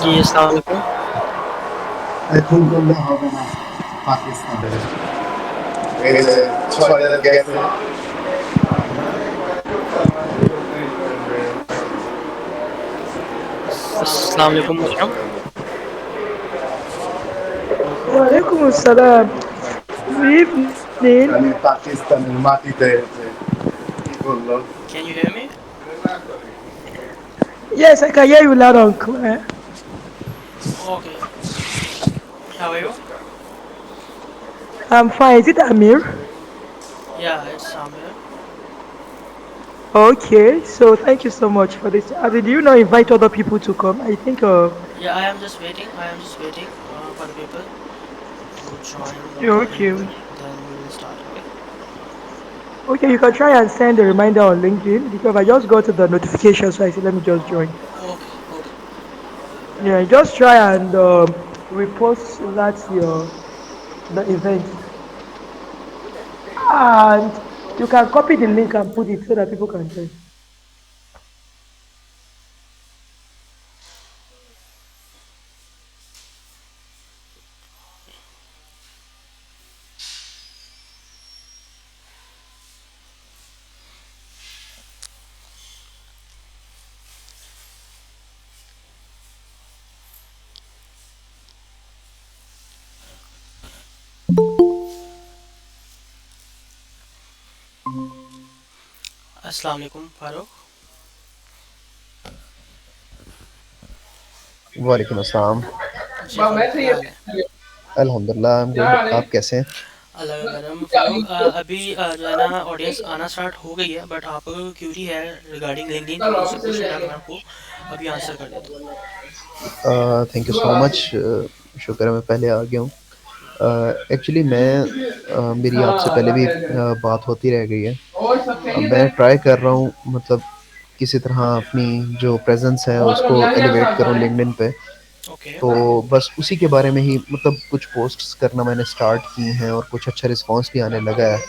जी, अस्सलाम वालेकुम। Alhamdulillah, Pakistan. Neyse, soruları gelsin. अस्सलाम वालेकुम मोहतरम। Walaikum assalam. Good evening. Yani Pakistan'ın matide İbollo. Can you hear me? Yes, I can hear you loud and clear. Okay. How are you? I'm fine. Is it Amir? Yeah, it's Samir. Okay, so thank you so much for this. Did you not invite other people to come? I think Yeah, I am just waiting. I am just waiting for the people to join you're the okay. link. Then we will start. Okay. Okay, you can try and send a reminder on LinkedIn because I just got the notification, so I said let me just join. Okay. Okay. Yeah, just try and repost that your the event, and you can copy the link and put it so that people can join. अस्सलाम वालेकुम फारूक। वालेकुम अस्सलाम। जी फारूक, क्या हाल है? अल्हम्दुलिल्लाह I am good. आप कैसे हैं? अल्लाह का करम। फारूक, अभी जो है ना ऑडियंस आना स्टार्ट हो गई है, बट आपको क्यूरी है रिगार्डिंग लिंक्डइन, तो उनसे पूछ लेना, मैं आपको अभी आंसर कर देता हूँ। Thank you so much. शुक्र है मैं पहले आ गया हूँ। एक्चुअली मेरी आपसे पहले भी बात होती रह गई है। मैं ट्राई कर रहा हूँ मतलब किसी तरह अपनी जो प्रेजेंस है उसको एलिवेट करूँ लिंक्डइन पे। ओके। तो बस उसी के बारे में ही मतलब कुछ पोस्ट्स करना मैंने स्टार्ट की हैं और कुछ अच्छा रिस्पांस भी आने लगा है।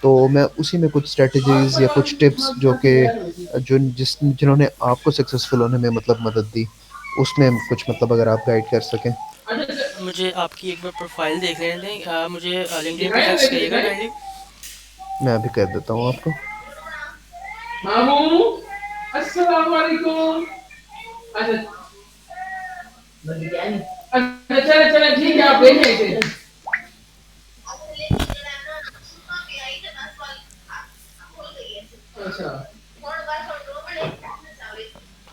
तो मैं उसी में कुछ स्ट्रेटजीज या कुछ टिप्स जो कि जिन्होंने आपको सक्सेसफुल होने में मतलब मदद दी, उसमें कुछ मतलब अगर आप गाइड कर सकें। मुझे आपकी एक बार प्रोफाइल देख लेने दें। मुझे लिंक्डइन पे टेक्स्ट करिएगा काइंडली। मैं अभी कर देता हूँ आपको। मामू अस्सलाम वालेकुम। अच्छा अच्छा चले चले ठीक है आप देखें इसे। अच्छा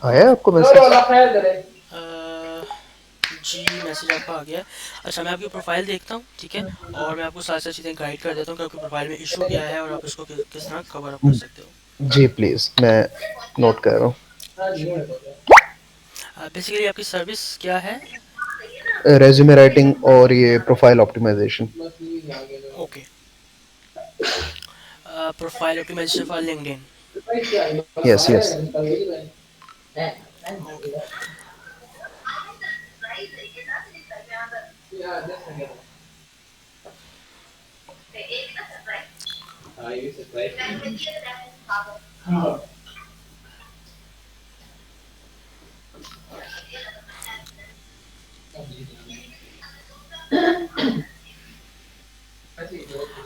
आया है आपको लो लो मैसेज? ला खैर करे। अ, जी, मैसेज आपका आ गया है। अच्छा, मैं आपकी प्रोफाइल देखता हूँ, ठीक है? और मैं आपको सारी सारी चीज़ें गाइड कर देता हूँ कि आपकी प्रोफाइल में इशू क्या है और आप इसको किस तरह कवर अप कर सकते हो। जी प्लीज़, मैं नोट कर रहा हूँ। बेसिकली आपकी सर्विस क्या है? रेज्यूमे राइटिंग और ये profile optimisation. Okay. Profile optimisation for LinkedIn. Yes yes. Okay.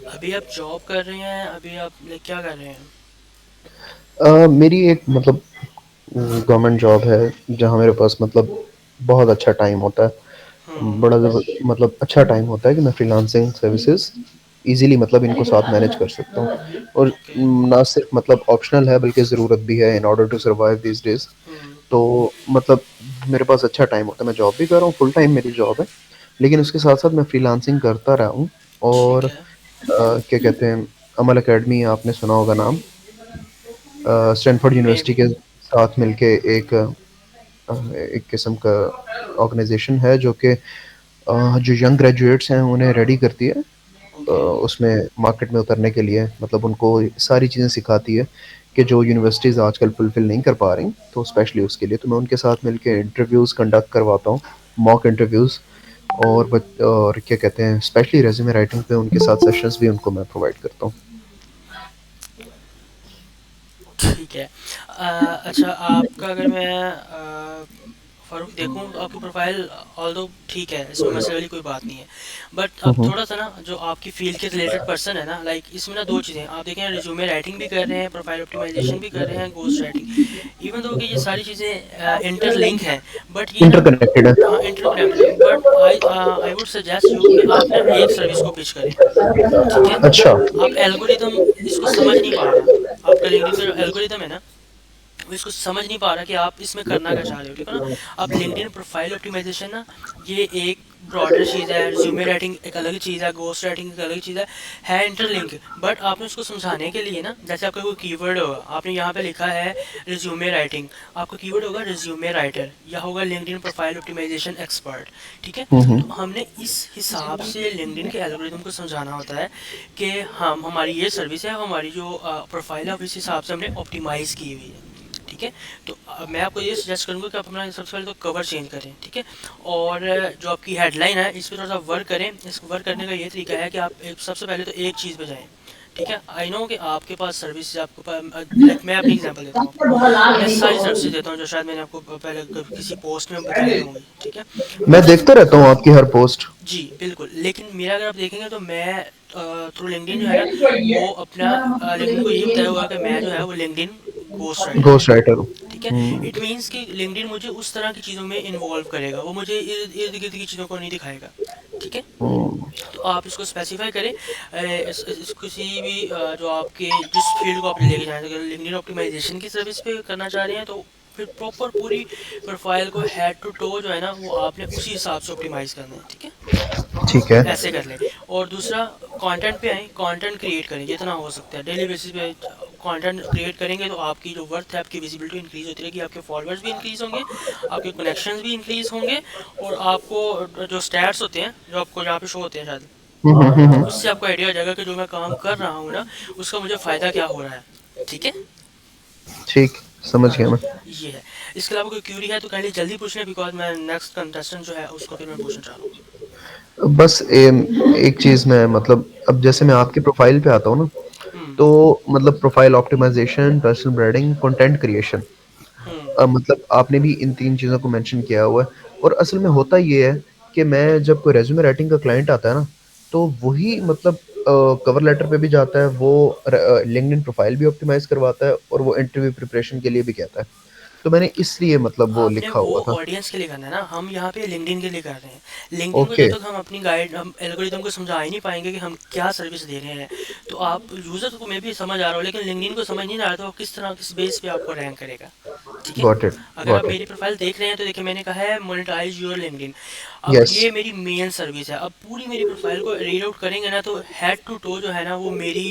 अभी आप जॉब कर रहे हैं? अभी आप लाइक क्या कर रहे हैं? मेरी एक मतलब गवर्नमेंट जॉब है जहाँ मेरे पास मतलब बहुत अच्छा टाइम होता है। हम्म। मतलब अच्छा टाइम होता है कि मैं फ्रीलांसिंग सर्विसेज इजीली मतलब इनको साथ मैनेज कर सकता हूँ। और ओके। ना सिर्फ मतलब ऑप्शनल है बल्कि ज़रूरत भी है in order to survive this days. Hmm. तो मतलब मेरे पास अच्छा टाइम होता है। मैं जॉब भी कर रहा हूँ, फुल टाइम मेरी जॉब है, लेकिन उसके साथ साथ मैं फ्रीलांसिंग करता रहा हूँ। और ठीक है। क्या कहते हैं, अमल अकेडमी आपने सुना होगा नाम। स्टैनफोर्ड मे यूनिवर्सिटी भी। के साथ मिलके एक किस्म का ऑर्गेनाइजेशन है जो कि जो यंग ग्रेजुएट्स हैं उन्हें रेडी करती है ओके। उसमें मार्केट में उतरने के लिए। मतलब उनको सारी चीज़ें सिखाती है कि जो यूनिवर्सिटीज़ आजकल फुलफिल नहीं कर पा रही, तो स्पेशली उसके लिए तो मैं उनके साथ मिलके इंटरव्यूज़ कंडक्ट करवाता हूँ, मॉक इंटरव्यूज़। और क्या कहते हैं, स्पेशली रेज्यूमे राइटिंग पे उनके साथ सेशंस भी उनको मैं प्रोवाइड करता हूँ। ठीक है। अच्छा, आपका अगर मैं फारूक देखूं तो आपकी प्रोफाइल ऑल्दो ठीक है, इसमें मसले वाली कोई बात नहीं है, बट अब हम्म। थोड़ा सा ना जो आपकी फील्ड के रिलेटेड पर्सन है ना, लाइक इसमें ना दो चीज़ें आप देखें, रिज्यूमे राइटिंग भी कर रहे हैं, प्रोफाइल ऑप्टिमाइजेशन भी कर रहे हैं, गोस्ट राइटिंग, इवन दो कि ये सारी चीज़ें इंटरलिंक हैं, बट ये ना, इंटरकनेक्टेड है। हाँ इंटरकनेक्टेड है, but I would suggest you कि आप ना एक सर्विस को पिच करें, ठीक है। अच्छा। आप एल्गोरिदम इसको समझ नहीं पा रहा, आपका लिंक्डइन का जो एल्गोरिदम है ना, वो इसको समझ नहीं पा रहा कि आप इसमें करना क्या चाह रहे हो, ठीक है ना। अब लिंक्डइन प्रोफाइल ऑप्टिमाइजेशन ना, ये एक ब्रॉडर चीज़ है, रिज्यूमे राइटिंग एक अलग चीज़ है, गोस्ट राइटिंग एक अलग चीज़ है इंटरलिंक। बट आपने उसको समझाने के लिए ना, जैसे आपका कोई कीवर्ड होगा, आपने यहाँ पे लिखा है रिज्यूमे राइटिंग, आपका कीवर्ड होगा रिज्यूमे राइटर या होगा लिंक्डइन प्रोफाइल ऑप्टिमाइजेशन एक्सपर्ट, ठीक है। हम्म। तो हमने इस हिसाब से लिंक्डइन के एल्गोरिदम को समझाना होता है कि हम हमारी ये सर्विस है, हमारी जो प्रोफाइल है इस हिसाब से हमने ऑप्टिमाइज़ की हुई है, ठीक है। तो मैं आपको ये सजेस्ट करूँगा कि आप अपना सबसे पहले तो कवर चेंज करें, ठीक है। और जो आपकी हेडलाइन है इस पर थोड़ा सा वर्क करें। इस वर्क करने का ये तरीका है कि आप सबसे पहले तो एक चीज़ पे जाएं, ठीक है। आई नो कि आपके पास सर्विस, आपके पास मैं अपनी एग्जांपल देता हूँ आपको, मैं सारी सर्विसेज देता हूँ जो शायद मैंने आपको पहले किसी पोस्ट में बताई होंगी, ठीक है। मैं बट देखता रहता हूँ आपकी हर पोस्ट। जी बिल्कुल, लेकिन मेरा अगर आप देखेंगे तो मैं थ्रू लिंक्डइन जो है ना, वो अपना लिंक्डइन को ये बताया हुआ है कि मैं जो है वो लिंक्डइन गोस्ट राइटर हूँ, घोस्ट राइटर हूँ। ठीक है। इट मीन्स कि लिंक्डइन मुझे उस तरह की चीज़ों में इन्वॉल्व करेगा, वो मुझे इर्द इर्द गिर्द की चीज़ों को नहीं दिखाएगा, ठीक है। हम्म। तो आप इसको स्पेसिफाई करें, किसी भी जो आपके जिस फील्ड को आप लेके जाना चाहते हैं, लिंक्डइन ऑप्टिमाइजेशन की सर्विस पे करना चाह रहे हैं तो फिर प्रॉपर पूरी प्रोफाइल को हेड टू टो जो है ना, वो आपने उसी हिसाब से ऑप्टिमाइज करना है, ठीक है। ठीक है। ऐसे कर लें। और दूसरा, कंटेंट पे आए, कंटेंट क्रिएट करें जितना हो सकता है, डेली बेसिस पे कंटेंट क्रिएट करेंगे तो आपकी जो वर्थ है, आपकी विजिबिलिटी इंक्रीज होती रहेगी, आपके फॉलोअर्स भी इंक्रीज होंगे, आपके कनेक्शंस भी इंक्रीज होंगे, और आपको जो स्टैट्स होते हैं जो आपको यहाँ पे शो होते हैं शायद, उससे आपको आइडिया हो जाएगा कि जो मैं काम कर रहा हूँ ना, उसका मुझे फ़ायदा क्या हो रहा है, ठीक है। ठीक, समझ हाँ गया जी, मैं। ये है। इसके अलावा कोई क्यूरी है तो काइंडली जल्दी पूछ लें, बिकॉज मैं नेक्स्ट कंटेस्टेंट जो है उसको फिर मैं पूछना चाह रहा हूँ। बस एक चीज़ मैं मतलब अब जैसे मैं आपके प्रोफाइल पे आता हूँ ना, हम्म। तो मतलब profile optimisation, personal branding, content creation, hmm. मतलब आपने भी इन 3 चीज़ों को मेंशन किया हुआ है। और असल में होता ये है कि मैं जब कोई रेज़्यूमे राइटिंग का क्लाइंट आता है ना, तो वही मतलब कवर लेटर पे भी जाता है, वो लिंक्डइन प्रोफाइल भी ऑप्टिमाइज़ करवाता है और वो इंटरव्यू प्रिपरेशन के लिए भी कहता है। तो मैंने इसलिए मतलब वो आपने लिखा वो हुआ था। ऑडियंस के लिए करना है ना, हम यहाँ पे लिंक्डइन के लिए कर रहे हैं। लिंक्डइन को ओके। जब तक हम अपनी गाइड, हम एल्गोरिदम को समझा ही नहीं पाएंगे कि हम क्या सर्विस दे रहे हैं, तो आप यूजर को मैं भी समझ आ रहा हूँ, लेकिन लिंक्डइन को समझ नहीं आ रहा, तो वो किस तरह किस बेस पे आपको रैंक करेगा, ठीक है। गॉट इट, अगर आप गॉट इट। मेरी प्रोफाइल देख रहे हैं तो देखिए मैंने कहा है मोनेटाइज योर लिंक्डइन। अब यस। ये मेरी मेन सर्विस है। अब पूरी मेरी प्रोफाइल को रीड आउट करेंगे ना, तो हेड टू टो जो है ना, वो मेरी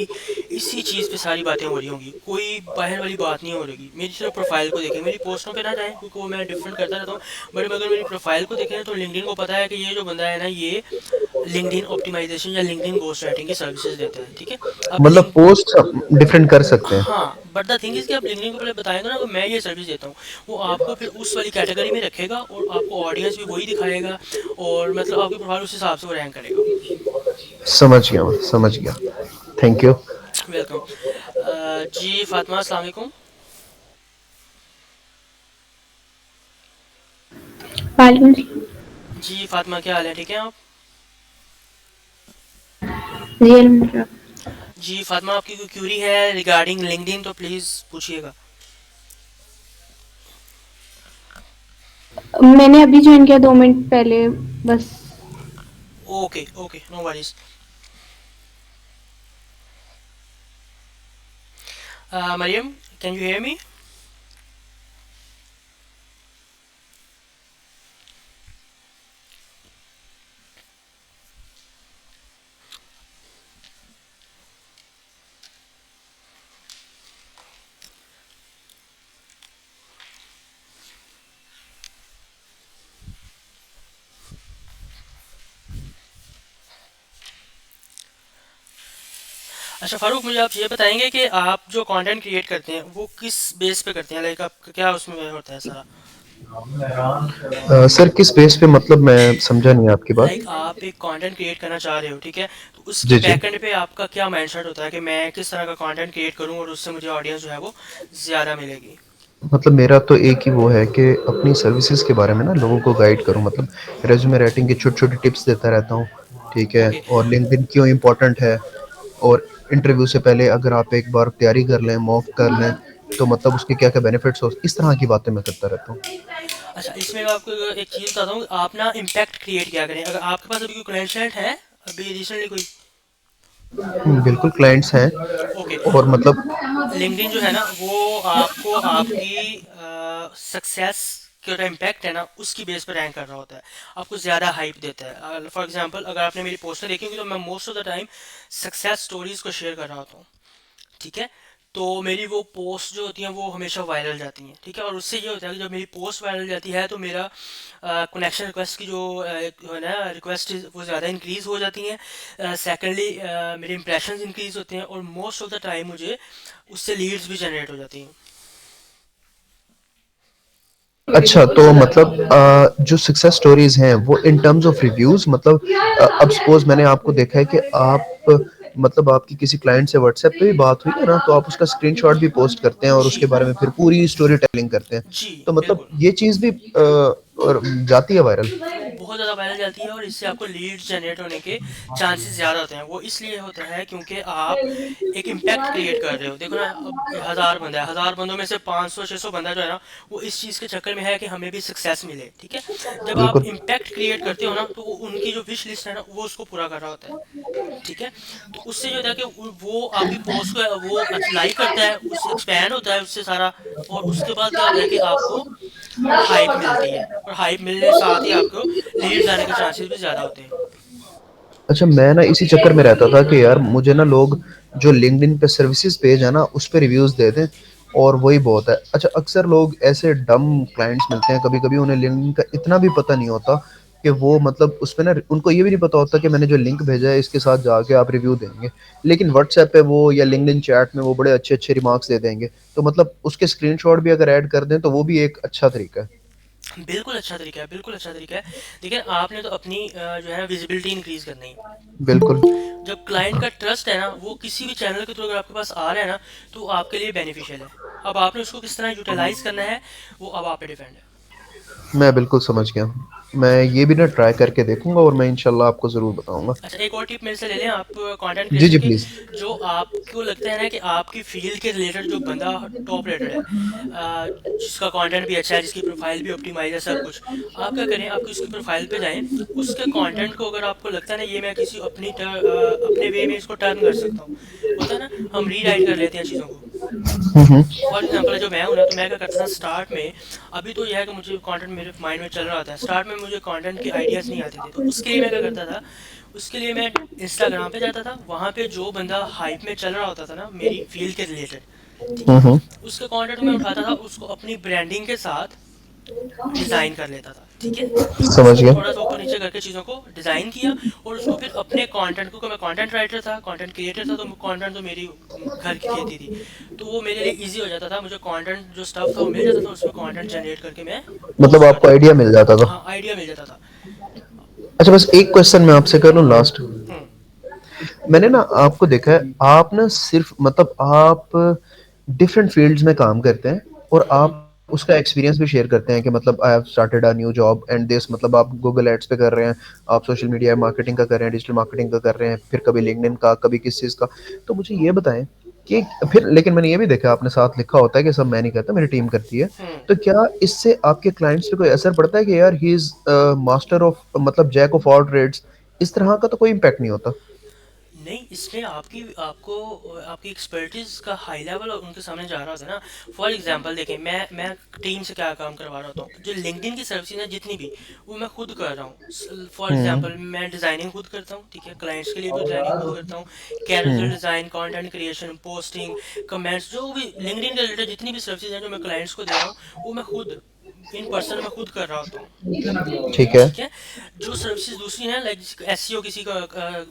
इसी चीज़ पे सारी बातें हो रही होंगी, कोई बाहर वाली बात नहीं हो रही। मेरी सिर्फ प्रोफाइल को देखें, मेरी पोस्टों पे ना जाएं क्योंकि वो मैं डिफरेंट करता रहता हूँ, बट अगर मेरी प्रोफाइल को देखें तो लिंक्डइन को पता है कि ये जो बंदा है ना, ये लिंक्डइन ऑप्टिमाइजेशन या लिंक्डइन गोस्ट राइटिंग की सर्विसेज देता है, ठीक है। अब मतलब लिंक, पोस्ट डिफरेंट कर सकते हैं। हाँ, बट द थिंग इज कि आप लिंक्डइन को पहले बताएंगे ना कि मैं ये सर्विस देता हूँ, वो आपको फिर उस वाली कैटेगरी में रखेगा और आपको ऑडियंस भी वही दिखाएगा, और मतलब आपकी प्रोफाइल उस हिसाब से वो रैंक करेगा। समझ गया मैं, समझ गया। Thank you. वेलकम। जी फातिमा, अस्सलाम वालेकुम। वालेकुम जी फातिमा, क्या हाल है, ठीक है आप? जी अल्हम्दुलिल्लाह। जी फातिमा, आपकी कोई क्यूरी है रिगार्डिंग लिंक्डइन तो प्लीज़ पूछिएगा। मैंने अभी ज्वाइन किया 2 मिनट पहले बस। Okay okay, no worries. Mariam, can you hear me? अच्छा फारूक, मुझे आप ये बताएंगे कि आप जो कंटेंट क्रिएट करते हैं वो किस बेस पे करते हैं, लाइक आप क्या उसमें होता है सारा? सर किस बेस पे, मतलब मैं समझा नहीं आपकी बात। लाइक आप एक कंटेंट क्रिएट करना चाह रहे हो, ठीक है, तो उसके जी जी। बैकएंड पे आपका क्या माइंडसेट होता है कि मैं किस तरह का कंटेंट क्रिएट करूं और उससे मुझे ऑडियंस जो है वो ज़्यादा मिलेगी? मतलब मेरा तो एक ही वो है कि अपनी सर्विसेज के बारे में ना लोगों को गाइड करूँ, मतलब रेज्यूमे राइटिंग की छोटी-छोटी टिप्स देता रहता हूँ, ठीक है? ओके। और लिंक्डइन क्यों इम्पोर्टेंट है, और इंटरव्यू से पहले अगर आप एक बार तैयारी कर लें, मॉक कर लें, तो मतलब उसके क्या-क्या बेनिफिट्स हो, इस तरह की बातें मैं करता रहता हूँ। अच्छा, इसमें मैं आपको एक चीज़ बताता हूँ, आप ना इम्पैक्ट क्रिएट क्या करें। अगर आपके पास अभी कोई क्लाइंट है, अभी रिसेंटली कोई। बिल्कुल क्लाइंट्स हैं, ओके। और मतलब लिंक्डइन जो है ना वो आपको आपकी सक्सेस का जो इम्पैक्ट है ना उसकी बेस पर रैंक कर रहा होता है, आपको ज़्यादा हाइप देता है। फॉर एग्जांपल अगर आपने मेरी पोस्टर देखी होगी तो मैं most of the time success stories को शेयर कर रहा होता हूँ, ठीक है। तो मेरी वो पोस्ट जो होती हैं वो हमेशा वायरल जाती हैं, ठीक है। और उससे ये होता है कि जब मेरी पोस्ट वायरल जाती है तो मेरा कनेक्शन रिक्वेस्ट की जो है ना रिक्वेस्ट वो ज़्यादा इंक्रीज़ हो जाती हैं। सेकेंडली मेरे इंप्रेशंस इंक्रीज़ होते हैं और मोस्ट ऑफ द टाइम मुझे उससे लीड्स भी जनरेट हो जाती हैं। अच्छा, तो मतलब जो सक्सेस स्टोरीज़ हैं वो इन टर्म्स ऑफ रिव्यूज़, मतलब अब सपोज़ मैंने आपको देखा है कि आप मतलब आपकी किसी क्लाइंट से व्हाट्सएप पे भी बात हुई है ना, तो आप उसका स्क्रीनशॉट भी पोस्ट करते हैं और जी उसके बारे में फिर पूरी स्टोरी टेलिंग करते हैं। जी तो मतलब बिल्कुल। ये चीज़ भी और जाती है वायरल? बहुत ज़्यादा वायरल जाती है और इससे आपको लीड्स जनरेट होने के चांसेस ज़्यादा होते हैं। वो इसलिए होता है क्योंकि आप एक इम्पैक्ट क्रिएट कर रहे हो। देखो ना, अब 1000 बंदा है, 1000 बंदों में से 500 600 बंदा जो है ना वो इस चीज़ के चक्कर में है कि हमें भी सक्सेस मिले, ठीक है। जब आप बिल्कुल। इम्पैक्ट क्रिएट करते हो ना तो उनकी जो विश लिस्ट है ना वो उसको पूरा कर रहा होता है, ठीक है। तो उससे जो होता है कि वो आपकी पोस्ट को वो लाइक करता है, उससे एक्सपैंड होता है उससे सारा। और उसके बाद क्या होता है कि आपको हाइप मिलती है और हाइप मिलने के साथ ही आपको लीड्स आने के चांसेस भी ज़्यादा होते हैं। अच्छा, मैं ना इसी चक्कर में रहता था कि यार मुझे ना लोग जो लिंक्डइन पे सर्विसेज पेज है ना उस पे रिव्यूज दे दें, और वही बहुत है। अच्छा, अक्सर लोग ऐसे डम क्लाइंट्स मिलते हैं, कभी कभी उन्हें लिंक्डइन का इतना भी पता नहीं होता कि वो मतलब उस पे ना उनको ये भी नहीं पता होता कि मैंने जो लिंक भेजा है इसके साथ जाके आप रिव्यू देंगे, लेकिन व्हाट्सएप पे वो या लिंक्डइन चैट में वो बड़े अच्छे अच्छे रिमार्क्स दे देंगे। तो मतलब उसके स्क्रीनशॉट भी अगर ऐड कर दें तो वो भी एक अच्छा तरीका है। बिल्कुल अच्छा तरीका है, बिल्कुल अच्छा तरीका है। देखिए आपने तो अपनी जो है विजिबिलिटी इंक्रीज करनी है। बिल्कुल। जब क्लाइंट का ट्रस्ट है ना वो किसी भी चैनल के थ्रू अगर आपके पास आ रहा है ना तो आपके लिए बेनिफिशियल है। अब आपने उसको किस तरह यूटिलाइज करना है वो अब आप पे डिपेंड है। मैं बिल्कुल समझ गया। मैं ये भी ना ट्राई करके देखूंगा और मैं इंशाल्लाह आपको ज़रूर बताऊंगा। अच्छा, एक और टिप मेरे से ले लें आप कंटेंट जी क्रिएशन जी की। प्लीज़। जो आपको लगता है ना कि आपकी फील्ड के रिलेटेड जो बंदा टॉप रेटेड है, जिसका कंटेंट भी अच्छा है, जिसकी प्रोफाइल भी ऑप्टिमाइज है, सब कुछ, आप क्या करें, आपकी उसकी प्रोफाइल पे जाएं। उसके कंटेंट को अगर आपको लगता है ना ये मैं किसी अपने वे में इसको टर्न कर सकता हूँ, होता है ना, हम रीराइट कर लेते हैं चीज़ों को। हम्म। फॉर एग्जाम्पल जो मैं हूं ना तो मैं क्या करता था स्टार्ट में। अभी तो यह है कि मुझे कंटेंट मेरे माइंड में चल रहा था, स्टार्ट में मुझे कंटेंट के आइडियाज़ नहीं आते थे, तो उसके लिए मैं क्या करता था, उसके लिए मैं इंस्टाग्राम पे जाता था। वहाँ पे जो बंदा हाइप में चल रहा होता था ना मेरी फील्ड के रिलेटेड, ठीक है, हम्म। उसके कंटेंट को मैं उठाता था, उसको अपनी ब्रांडिंग के साथ डिज़ाइन कर लेता था, ठीक है। समझ उसको गया। थोड़ा सा ऊपर नीचे करके चीज़ों को डिज़ाइन किया और उसको फिर अपने कंटेंट को, मैं कंटेंट राइटर था, कंटेंट क्रिएटर था, तो कंटेंट तो मेरी घर की खेती थी, तो वो मेरे लिए इजी हो जाता था। मुझे कंटेंट जो स्टफ था वो मिल जाता था, उसमें कंटेंट जनरेट करके मैं मतलब पोस्ट आपको करता था। आइडिया मिल जाता था। हाँ, आइडिया मिल जाता था। अच्छा, बस एक क्वेश्चन मैं आपसे करूँ लास्ट। हम्म। मैंने ना आपको देखा है, आप ना सिर्फ मतलब आप डिफरेंट फील्ड्स में काम करते हैं और आप उसका एक्सपीरियंस भी शेयर करते हैं कि मतलब I have started a new job and this, मतलब आप गूगल एड्स पे कर रहे हैं, आप सोशल मीडिया मार्केटिंग का कर रहे हैं, डिजिटल मार्केटिंग का कर रहे हैं, फिर कभी लिंक्डइन का, कभी किस चीज़ का। तो मुझे ये बताएं कि फिर, लेकिन मैंने ये भी देखा आपने साथ लिखा होता है कि सब मैं नहीं करता, मेरी टीम करती है। हम्म। तो क्या इससे आपके क्लाइंट्स पे कोई असर पड़ता है कि यार ही इज मास्टर ऑफ, मतलब जैक ऑफ ऑल ट्रेड्स, इस तरह का तो कोई इम्पैक्ट नहीं होता? नहीं, इसमें आपकी आपको आपकी एक्सपर्टीज का हाई लेवल उनके सामने जा रहा होता है ना। फॉर एग्जांपल देखें, मैं टीम से क्या काम करवा रहा होता हूँ, जो लिंक्डइन की सर्विसेज है जितनी भी वो मैं खुद कर रहा हूँ। For hmm. एग्जांपल मैं डिज़ाइनिंग खुद करता हूँ, ठीक है, क्लाइंट्स के लिए भी डिज़ाइनिंग खुद करता हूँ। Carousel hmm. Design, content creation, posting, comments, जो भी लिंक्डइन के रिलेटेड जितनी भी सर्विसेज हैं जो मैं क्लाइंट्स को दे रहा हूँ वो मैं खुद इन पर्सन मैं खुद कर रहा होता हूँ। ठीक है। ठीक है। जो सर्विसेज दूसरी हैं, लाइक एसईओ किसी का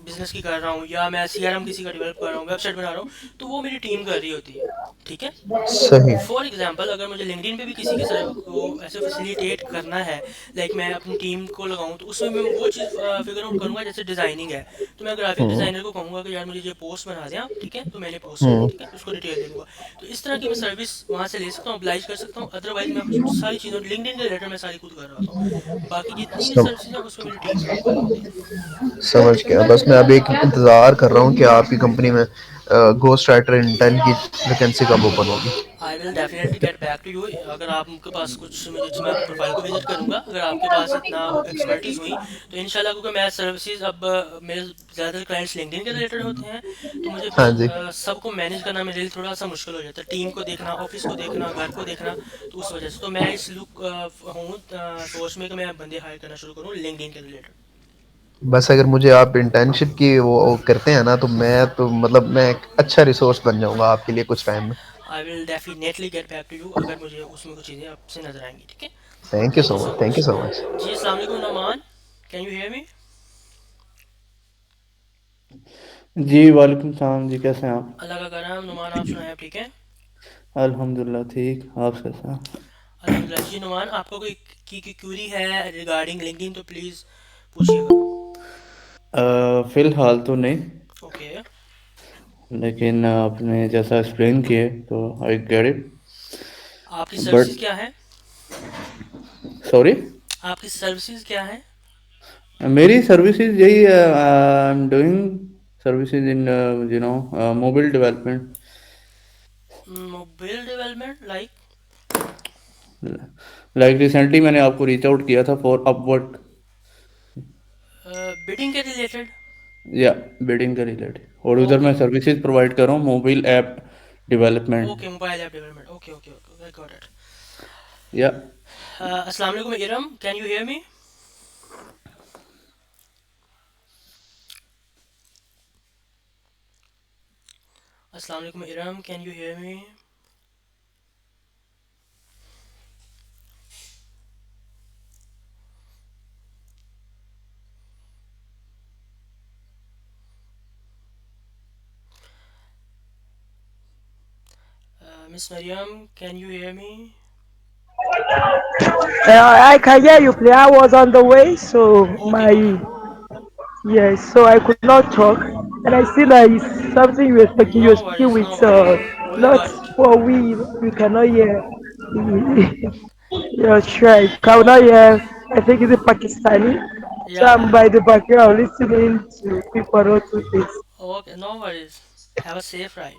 बिजनेस की कर रहा हूँ, या मैं सीआरएम किसी का डेवलप कर रहा हूँ, वेबसाइट बना रहा हूँ, तो वो मेरी टीम कर रही होती है। ठीक है। सही। फॉर एग्जाम्पल, अगर मुझे लिंक्डइन पे भी किसी की सर्व को ऐसे फैसिलिटेट करना है, लाइक मैं अपनी टीम को लगाऊं, तो उसमें मैं वो चीज़ फिगर आउट करूंगा। जैसे डिज़ाइनिंग है, तो मैं ग्राफिक हम्म। डिज़ाइनर को कहूँगा कि यार मुझे ये पोस्ट बना दें आप। ठीक है, तो मैंने पोस्ट करनी, हम्म। ठीक है, उसको डिटेल दे दूंगा। तो इस तरह की मैं सर्विस वहाँ से ले सकता हूँ, अप्लाई कर सकता हूँ। अदरवाइज मैं सारी चीज़ों लिंक्डइन के रिलेटेड मैं सारी खुद कर रहा हूँ। बाकी जितनी भी सम, सर्विसेज हैं उसमें मेरी टीम काम कर रही होती है। समझ गया। बस मैं अभी एक इंतज़ार कर रहा हूँ कि आपकी कंपनी में घोस्ट राइटर इंटर्न की वैकेंसी कब ओपन होगी। I will definitely get back to you. अगर आपके पास कुछ मुझे, मैं आपकी प्रोफाइल को विजिट करूंगा, अगर आपके पास इतना एक्सपर्टीज़ हुई तो इंशाल्लाह, क्योंकि मैं सर्विसेज अब मेरे ज़्यादातर क्लाइंट्स लिंक्डइन के रिलेटेड होते हैं, तो मुझे हाँ फिर जी। सबको मैनेज करना मेरे लिए थोड़ा सा मुश्किल हो जाता है। टीम को देखना, ऑफिस को देखना, घर को देखना। तो उस वजह से तो मैं इस लुक हूँ सोच में कि मैं बंदे हायर करना शुरू करूँ लिंक्डइन के रिलेटेड। बस अगर मुझे आप इंटर्नशिप की वो करते हैं ना, तो मैं तो मतलब मैं एक अच्छा रिसोर्स बन जाऊंगा आपके लिए कुछ टाइम में। I will definitely get back to you अगर मुझे उसमें कुछ चीज़ें आपसे नजर आएंगी। ठीक है। Thank you thank so you so much, thank you much. So much. जी अस्सलाम वालेकुम Noman, can you hear me? जी वालेकुम सलाम जी, कैसे हैं आप? अल्लाह का करम। नुमान आप सुनाएं, आप ठीक है? अल्हम्दुलिल्लाह ठीक, आप कैसे हैं? अल्हम्दुलिल्लाह। जी नुमान, आपको कोई की क्यूरी है रिगार्डिंग लिंक्डइन तो प्लीज़ पूछिएगा। फ़िलहाल तो नहीं, ओके। लेकिन आपने जैसा एक्सप्लेन किए तो आई गेट इट। आपकी बट सर्विसेज क्या है? सॉरी, आपकी सर्विसेज क्या है? मेरी सर्विसेज यही है, I am doing services in mobile development. Mobile development like? Like recently मैंने आपको रीच आउट किया था फॉर अपवर्क, बिडिंग के रिलेटेड? या बिल्डिंग के रिलेटेड, और उधर ओके मैं सर्विसेज प्रोवाइड कर रहा हूँ mobile app development. Okay, mobile app development. Okay okay okay, I got it. या अस्सलाम वालेकुम Iram, can you hear me? अस्सलाम वालेकुम Iram, can you hear me? Miss Maryam, can you hear me? I can hear you play. I was on the way, so okay my okay, yes, so I could not talk. And I see that it's something you were speaking. You no were speaking worries no with worries, we not got it. for we cannot hear. Yes, right. Cannot hear. I think it's Pakistani. So या I'm by the background listening to people or to this. Okay, no worries, have a safe ride.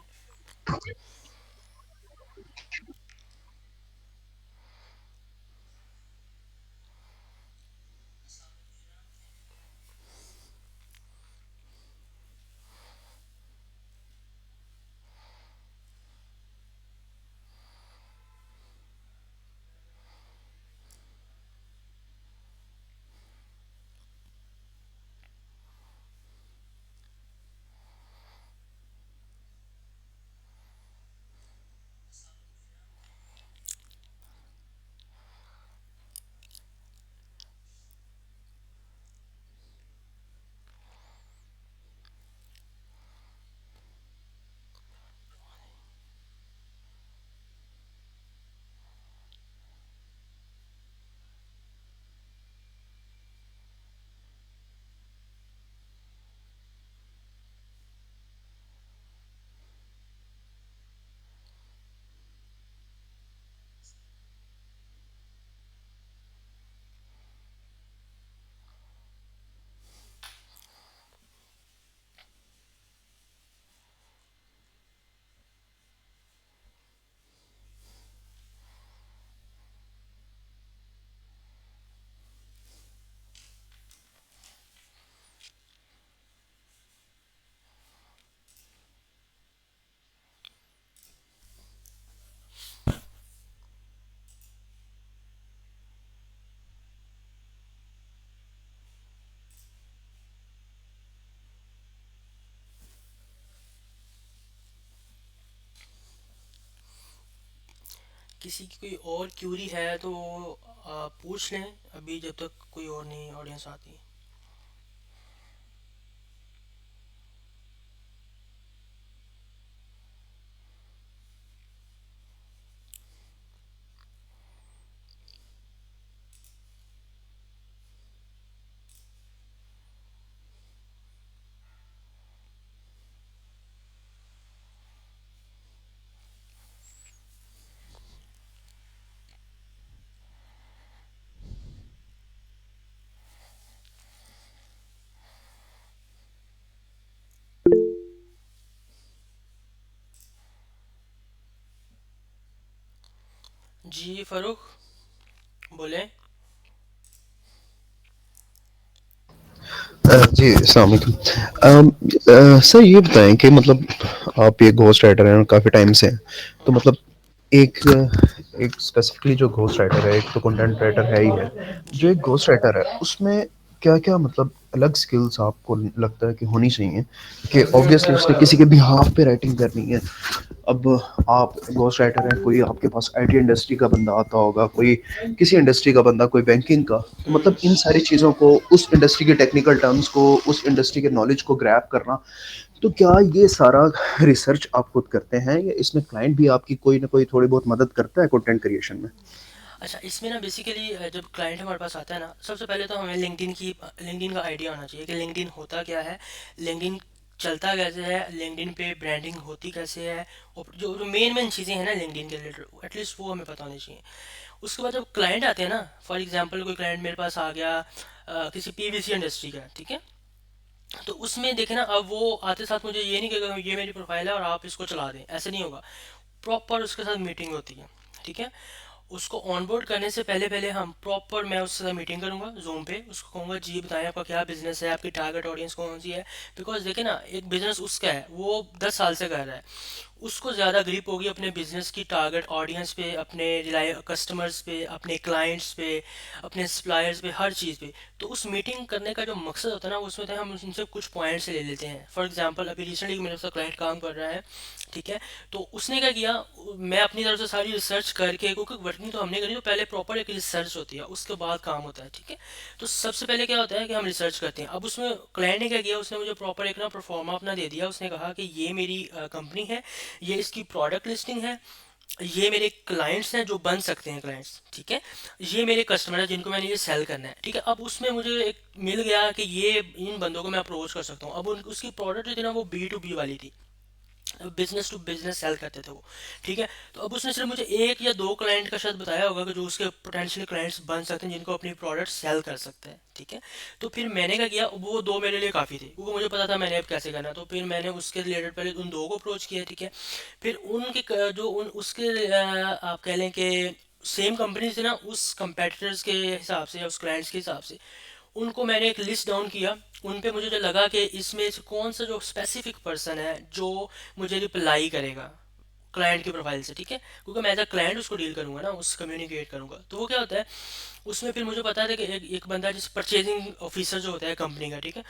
किसी की कोई और Curie है तो आप पूछ लें, अभी जब तक कोई और नहीं ऑडियंस आती। जी फारूक, बोलें। जी अस्सलाम वालेकुम। सर ये बताएं कि मतलब आप ये घोस्ट राइटर हैं और काफ़ी टाइम से हैं, तो मतलब एक एक स्पेसिफिकली जो घोस्ट राइटर है, एक तो कंटेंट राइटर है ही है, जो जी। एक घोस्ट राइटर है उसमें क्या क्या मतलब अलग स्किल्स आपको लगता है कि होनी चाहिए, कि ऑब्वियसली उसने किसी के बिहाफ पे राइटिंग करनी है। अब आप घोस्ट राइटर हैं, कोई आपके पास आईटी इंडस्ट्री का बंदा आता होगा, कोई किसी इंडस्ट्री का बंदा, कोई बैंकिंग का, तो मतलब इन सारी चीज़ों को, उस इंडस्ट्री के टेक्निकल टर्म्स को, उस इंडस्ट्री के नॉलेज को ग्रैब करना, तो क्या ये सारा रिसर्च आप खुद करते हैं या इसमें क्लाइंट भी आपकी कोई ना कोई थोड़ी बहुत मदद करता है कंटेंट क्रिएशन में? अच्छा, इसमें ना बेसिकली जब क्लाइंट हमारे पास आता है ना, सबसे पहले तो हमें लिंक्डइन का आइडिया होना चाहिए कि लिंक्डइन होता क्या है, लिंक्डइन चलता कैसे है, लिंक्डइन पे ब्रांडिंग होती कैसे है, और जो जो मेन मेन चीज़ें हैं ना लिंक्डइन के रिलेटेड, एटलीस्ट वो हमें पता होनी चाहिए। उसके बाद जब क्लाइंट आते हैं ना, फॉर एग्जांपल कोई क्लाइंट मेरे पास आ गया किसी पीवीसी इंडस्ट्री का, ठीक है, तो उसमें देखे ना, अब वो आते साथ मुझे ये नहीं कहेगा ये मेरी प्रोफाइल है और आप इसको चला दें, ऐसे नहीं होगा। प्रॉपर उसके साथ मीटिंग होती है, ठीक है। उसको ऑनबोर्ड करने से पहले पहले हम प्रॉपर, मैं उसके साथ मीटिंग करूंगा जूम पे, उसको कहूंगा जी बताएं आपका क्या बिजनेस है, आपकी टारगेट ऑडियंस कौन सी है। बिकॉज देखे ना, एक बिजनेस उसका है, वो 10 साल से कर रहा है, उसको ज़्यादा ग्रिप होगी अपने बिजनेस की टारगेट ऑडियंस पे, अपने कस्टमर्स पे, अपने क्लाइंट्स पे, अपने सप्लायर्स पे, हर चीज़ पे। तो उस मीटिंग करने का जो मकसद होता है ना, उसमें तो हम उनसे कुछ पॉइंट्स ले लेते हैं। फॉर एग्जांपल अभी रिसेंटली मेरे साथ क्लाइंट काम कर रहा है, ठीक है, तो उसने क्या किया, मैं अपनी तरफ से सारी रिसर्च करके, क्योंकि वर्किंग तो हमने करी, तो पहले प्रॉपर एक रिसर्च होती है, उसके बाद काम होता है, ठीक है। तो सबसे पहले क्या होता है कि हम रिसर्च करते हैं। अब उसमें क्लाइंट ने क्या किया, उसने मुझे प्रॉपर एक ना परफॉर्मा अपना दे दिया। उसने कहा कि ये मेरी कंपनी है, ये इसकी प्रोडक्ट लिस्टिंग है, ये मेरे क्लाइंट्स हैं जो बन सकते हैं क्लाइंट्स, ठीक है, ये मेरे कस्टमर हैं जिनको मैंने ये सेल करना है, ठीक है। अब उसमें मुझे एक मिल गया कि ये इन बंदों को मैं अप्रोच कर सकता हूँ। अब उसकी प्रोडक्ट जो थी ना, वो B2B वाली थी, बिजनेस टू बिजनेस सेल करते थे वो, ठीक है। तो अब उसने सिर्फ मुझे एक या दो क्लाइंट का शायद बताया होगा कि जो उसके पोटेंशियल क्लाइंट्स बन सकते हैं, जिनको अपनी प्रोडक्ट सेल कर सकते हैं, ठीक है। तो फिर मैंने क्या किया, वो दो मेरे लिए काफ़ी थे, क्योंकि मुझे पता था मैंने अब कैसे करना। तो फिर मैंने उसके रिलेटेड पहले उन दो को अप्रोच किया, ठीक है। फिर जो उन उसके आप कह लें कि सेम कंपनी से ना, उस कंपेटिटर्स के हिसाब से या उस क्लाइंट्स के हिसाब से उनको मैंने एक लिस्ट डाउन किया। उन पे मुझे जो लगा कि इसमें से कौन सा जो स्पेसिफिक पर्सन है जो मुझे रिप्लाई करेगा क्लाइंट की प्रोफाइल से, ठीक है, क्योंकि मैं एज अ क्लाइंट उसको डील करूंगा ना, उससे कम्युनिकेट करूंगा। तो वो क्या होता है, उसमें फिर मुझे पता था कि एक बंदा जिस परचेजिंग ऑफिसर जो होता है कंपनी का, ठीक है,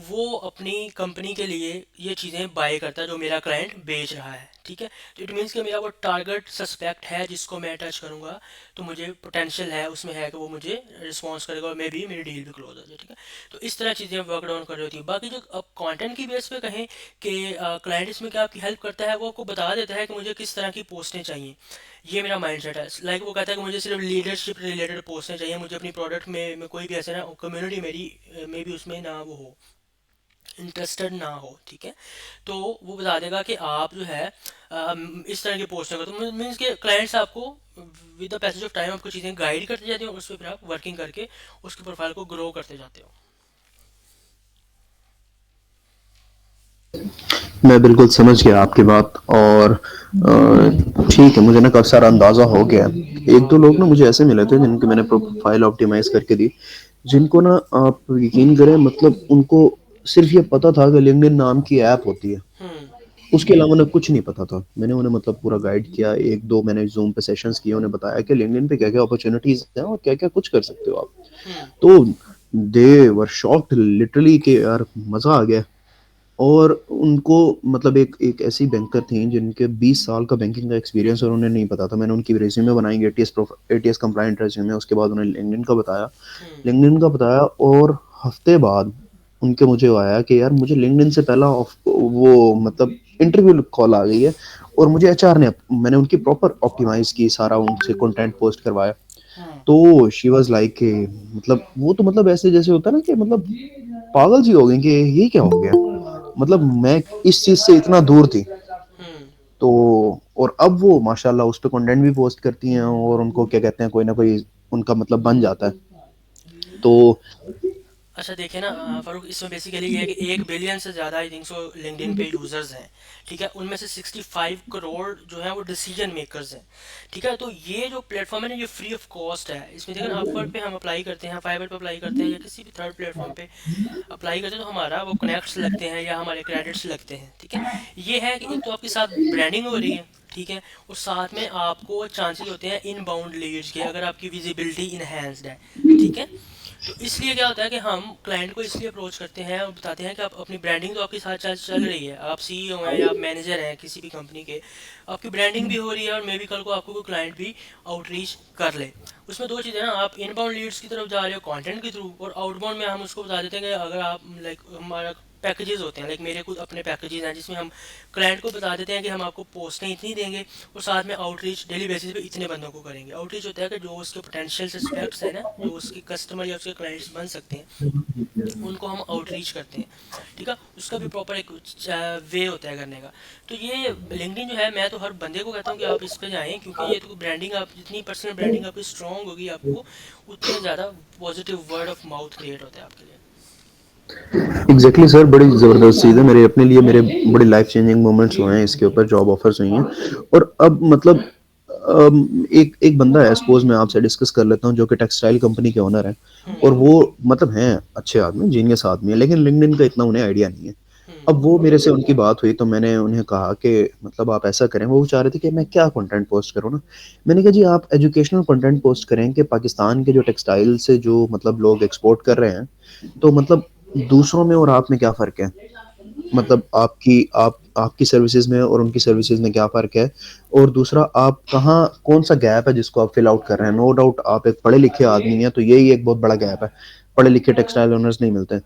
वो अपनी कंपनी के लिए ये चीज़ें बाय करता है जो मेरा क्लाइंट बेच रहा है, ठीक है। तो इट मीन्स कि मेरा वो टारगेट सस्पेक्ट है जिसको मैं टच करूंगा, तो मुझे पोटेंशियल है उसमें, है कि वो मुझे रिस्पॉन्स करेगा और मे भी मेरी डील भी क्लोज हो जाए, ठीक है। तो इस तरह चीज़ें वर्क डाउन कर रही होती हैं। बाकी जो अब कंटेंट की बेस पे कहें कि क्लाइंट इसमें क्या आपकी हेल्प करता है, वो आपको बता देता है कि मुझे किस तरह की पोस्टें चाहिए। ये मेरा माइंडसेट है, लाइक वो कहता है कि मुझे सिर्फ लीडरशिप रिलेटेड पोस्टें चाहिए, मुझे अपनी प्रोडक्ट में कोई भी ऐसे ना कम्युनिटी मेरी में भी उसमें ना वो हो, इंटरेस्टेड ना हो, ठीक है। तो वो बता देगा कि आप जो है इस तरह की पोस्टें करो। तो मीन्स के क्लाइंट्स आपको with the passage of time आपको चीज़ें गाइड करते जाते हो, उस पर फिर आप वर्किंग करके उसकी प्रोफाइल को ग्रो करते जाते हो। मैं बिल्कुल समझ गया आपकी बात, और ठीक है, मुझे ना काफ़ी सारा अंदाज़ा हो गया है। एक दो लोग ना मुझे ऐसे मिले थे जिनके मैंने प्रोफाइल ऑप्टिमाइज करके दी, जिनको ना आप यकीन करें, मतलब उनको सिर्फ ये पता था कि लिंक्डइन नाम की ऐप होती है, हम्म। उसके अलावा उन्हें कुछ नहीं पता था। मैंने उन्हें मतलब पूरा गाइड किया, एक दो मैंने जूम पे सेशंस किए, उन्हें बताया कि लिंक्डइन पे क्या क्या अपॉर्चुनिटीज हैं और क्या क्या कुछ कर सकते हो आप। हम्म। तो दे वर शॉक्ड लिटरली कि यार मज़ा आ गया। और उनको मतलब एक ऐसी बैंकर थी जिनके 20 साल का बैंकिंग का एक्सपीरियंस और उन्हें नहीं पता था। मैंने उनकी रेज्यूमे बनाई, एटीएस कंप्लाइंट रेज्यूमे, उसके बाद उन्हें लिंक्डइन का बताया, और हफ्ते बाद उनके मुझे आया कि यार मुझे लिंक्डइन से पहला वो मतलब इंटरव्यू कॉल आ गई है, और मुझे एचआर ने, मैंने उनकी प्रॉपर ऑप्टिमाइज की, सारा उनसे कंटेंट पोस्ट करवाया। तो शी वाज लाइक कि मतलब वो तो मतलब ऐसे जैसे होता है ना कि मतलब पागल सी हो गई कि ये क्या हो गया, मतलब मैं इस चीज से इतना दूर थी। तो और अब वो माशाल्लाह उस पे कंटेंट भी पोस्ट करती हैं, और उनको क्या कहते हैं, कोई ना कोई उनका मतलब बन जाता है। तो अच्छा देखिए ना फारूक, इसमें बेसिकली ये है कि 1 बिलियन से ज़्यादा आई थिंक सो लिंक्डइन पे यूज़र्स हैं। ठीक है, उनमें से 65 करोड़ जो है वो डिसीजन मेकर्स हैं। ठीक है, तो ये जो प्लेटफॉर्म है ना, ये फ्री ऑफ कॉस्ट है। इसमें देखिए ना, अपवर्क पे हम अप्लाई करते हैं, फाइवर पे अप्लाई करते हैं, या किसी भी थर्ड प्लेटफॉर्म पे अप्लाई करते हैं, तो हमारा वो कनेक्ट्स लगते हैं या हमारे क्रेडिट्स लगते हैं। ठीक है, ये है कि एक तो आपके साथ ब्रांडिंग हो रही है, ठीक है, और साथ में आपको चांसेस होते हैं इनबाउंड लीड्स के, अगर आपकी विजिबिलिटी इनहेंस्ड है। ठीक है, तो इसलिए क्या होता है कि हम क्लाइंट को इसलिए अप्रोच करते हैं और बताते हैं कि आप अपनी ब्रांडिंग तो आपके साथ चल रही है, आप सीईओ हैं या आप मैनेजर हैं किसी भी कंपनी के, आपकी ब्रांडिंग भी हो रही है, और मे बी कल को आपको कोई क्लाइंट भी आउटरीच कर ले। उसमें दो चीज़ें ना, आप इनबाउंड लीड्स की तरफ जा रहे हो कंटेंट के थ्रू, और आउटबाउंड में हम उसको बता देते हैं कि अगर आप लाइक हमारा पैकेजेस होते हैं, लाइक मेरे खुद अपने पैकेजेस हैं जिसमें हम क्लाइंट को बता देते हैं कि हम आपको पोस्टें इतनी देंगे और साथ में आउटरीच डेली बेसिस पे इतने बंदों को करेंगे। आउटरीच होता है कि जो उसके पोटेंशियल सस्पेक्ट्स हैं ना, जो उसके कस्टमर या उसके क्लाइंट्स बन सकते हैं, उनको हम आउटरीच करते हैं। ठीक है, उसका भी प्रॉपर एक वे होता है करने का। तो ये लिंक्डइन जो है, मैं तो हर बंदे को कहता हूँ कि आप इस पे जाएं, क्योंकि ये तो ब्रांडिंग, आप जितनी पर्सनल ब्रांडिंग आपकी स्ट्रॉन्ग होगी, आपको उतने ज़्यादा positive word of mouth create होता है आपके लिए। एग्जैक्टली सर, बड़ी ज़बरदस्त चीज़ है मेरे अपने लिए, मेरे बड़े लाइफ चेंजिंग मोमेंट्स हुए हैं इसके ऊपर, जॉब ऑफर्स हुई हैं। और अब मतलब एक एक बंदा है, सपोज मैं आपसे डिस्कस कर लेता हूँ, जो कि टेक्सटाइल कंपनी के ओनर हैं, और वो मतलब हैं अच्छे आदमी, जीनियस आदमी है, लेकिन लिंक्डइन का इतना उन्हें आइडिया नहीं है। अब वो मेरे से उनकी बात हुई तो मैंने उन्हें कहा कि मतलब आप ऐसा करें, वो चाह रहे थे कि मैं क्या कंटेंट पोस्ट करूँ ना। मैंने कहा जी आप एजुकेशनल कंटेंट पोस्ट करें कि पाकिस्तान के जो टेक्सटाइल से जो मतलब लोग एक्सपोर्ट कर रहे हैं, तो मतलब दूसरों में और आप में क्या फ़र्क है, मतलब आपकी सर्विसेज में और उनकी सर्विसेज में क्या फ़र्क है, और दूसरा आप कहाँ कौन सा गैप है जिसको आप फिल आउट कर रहे हैं। नो डाउट आप एक पढ़े लिखे आदमी हैं, तो यही एक बहुत बड़ा गैप है, पढ़े लिखे टेक्सटाइल ओनर्स नहीं मिलते।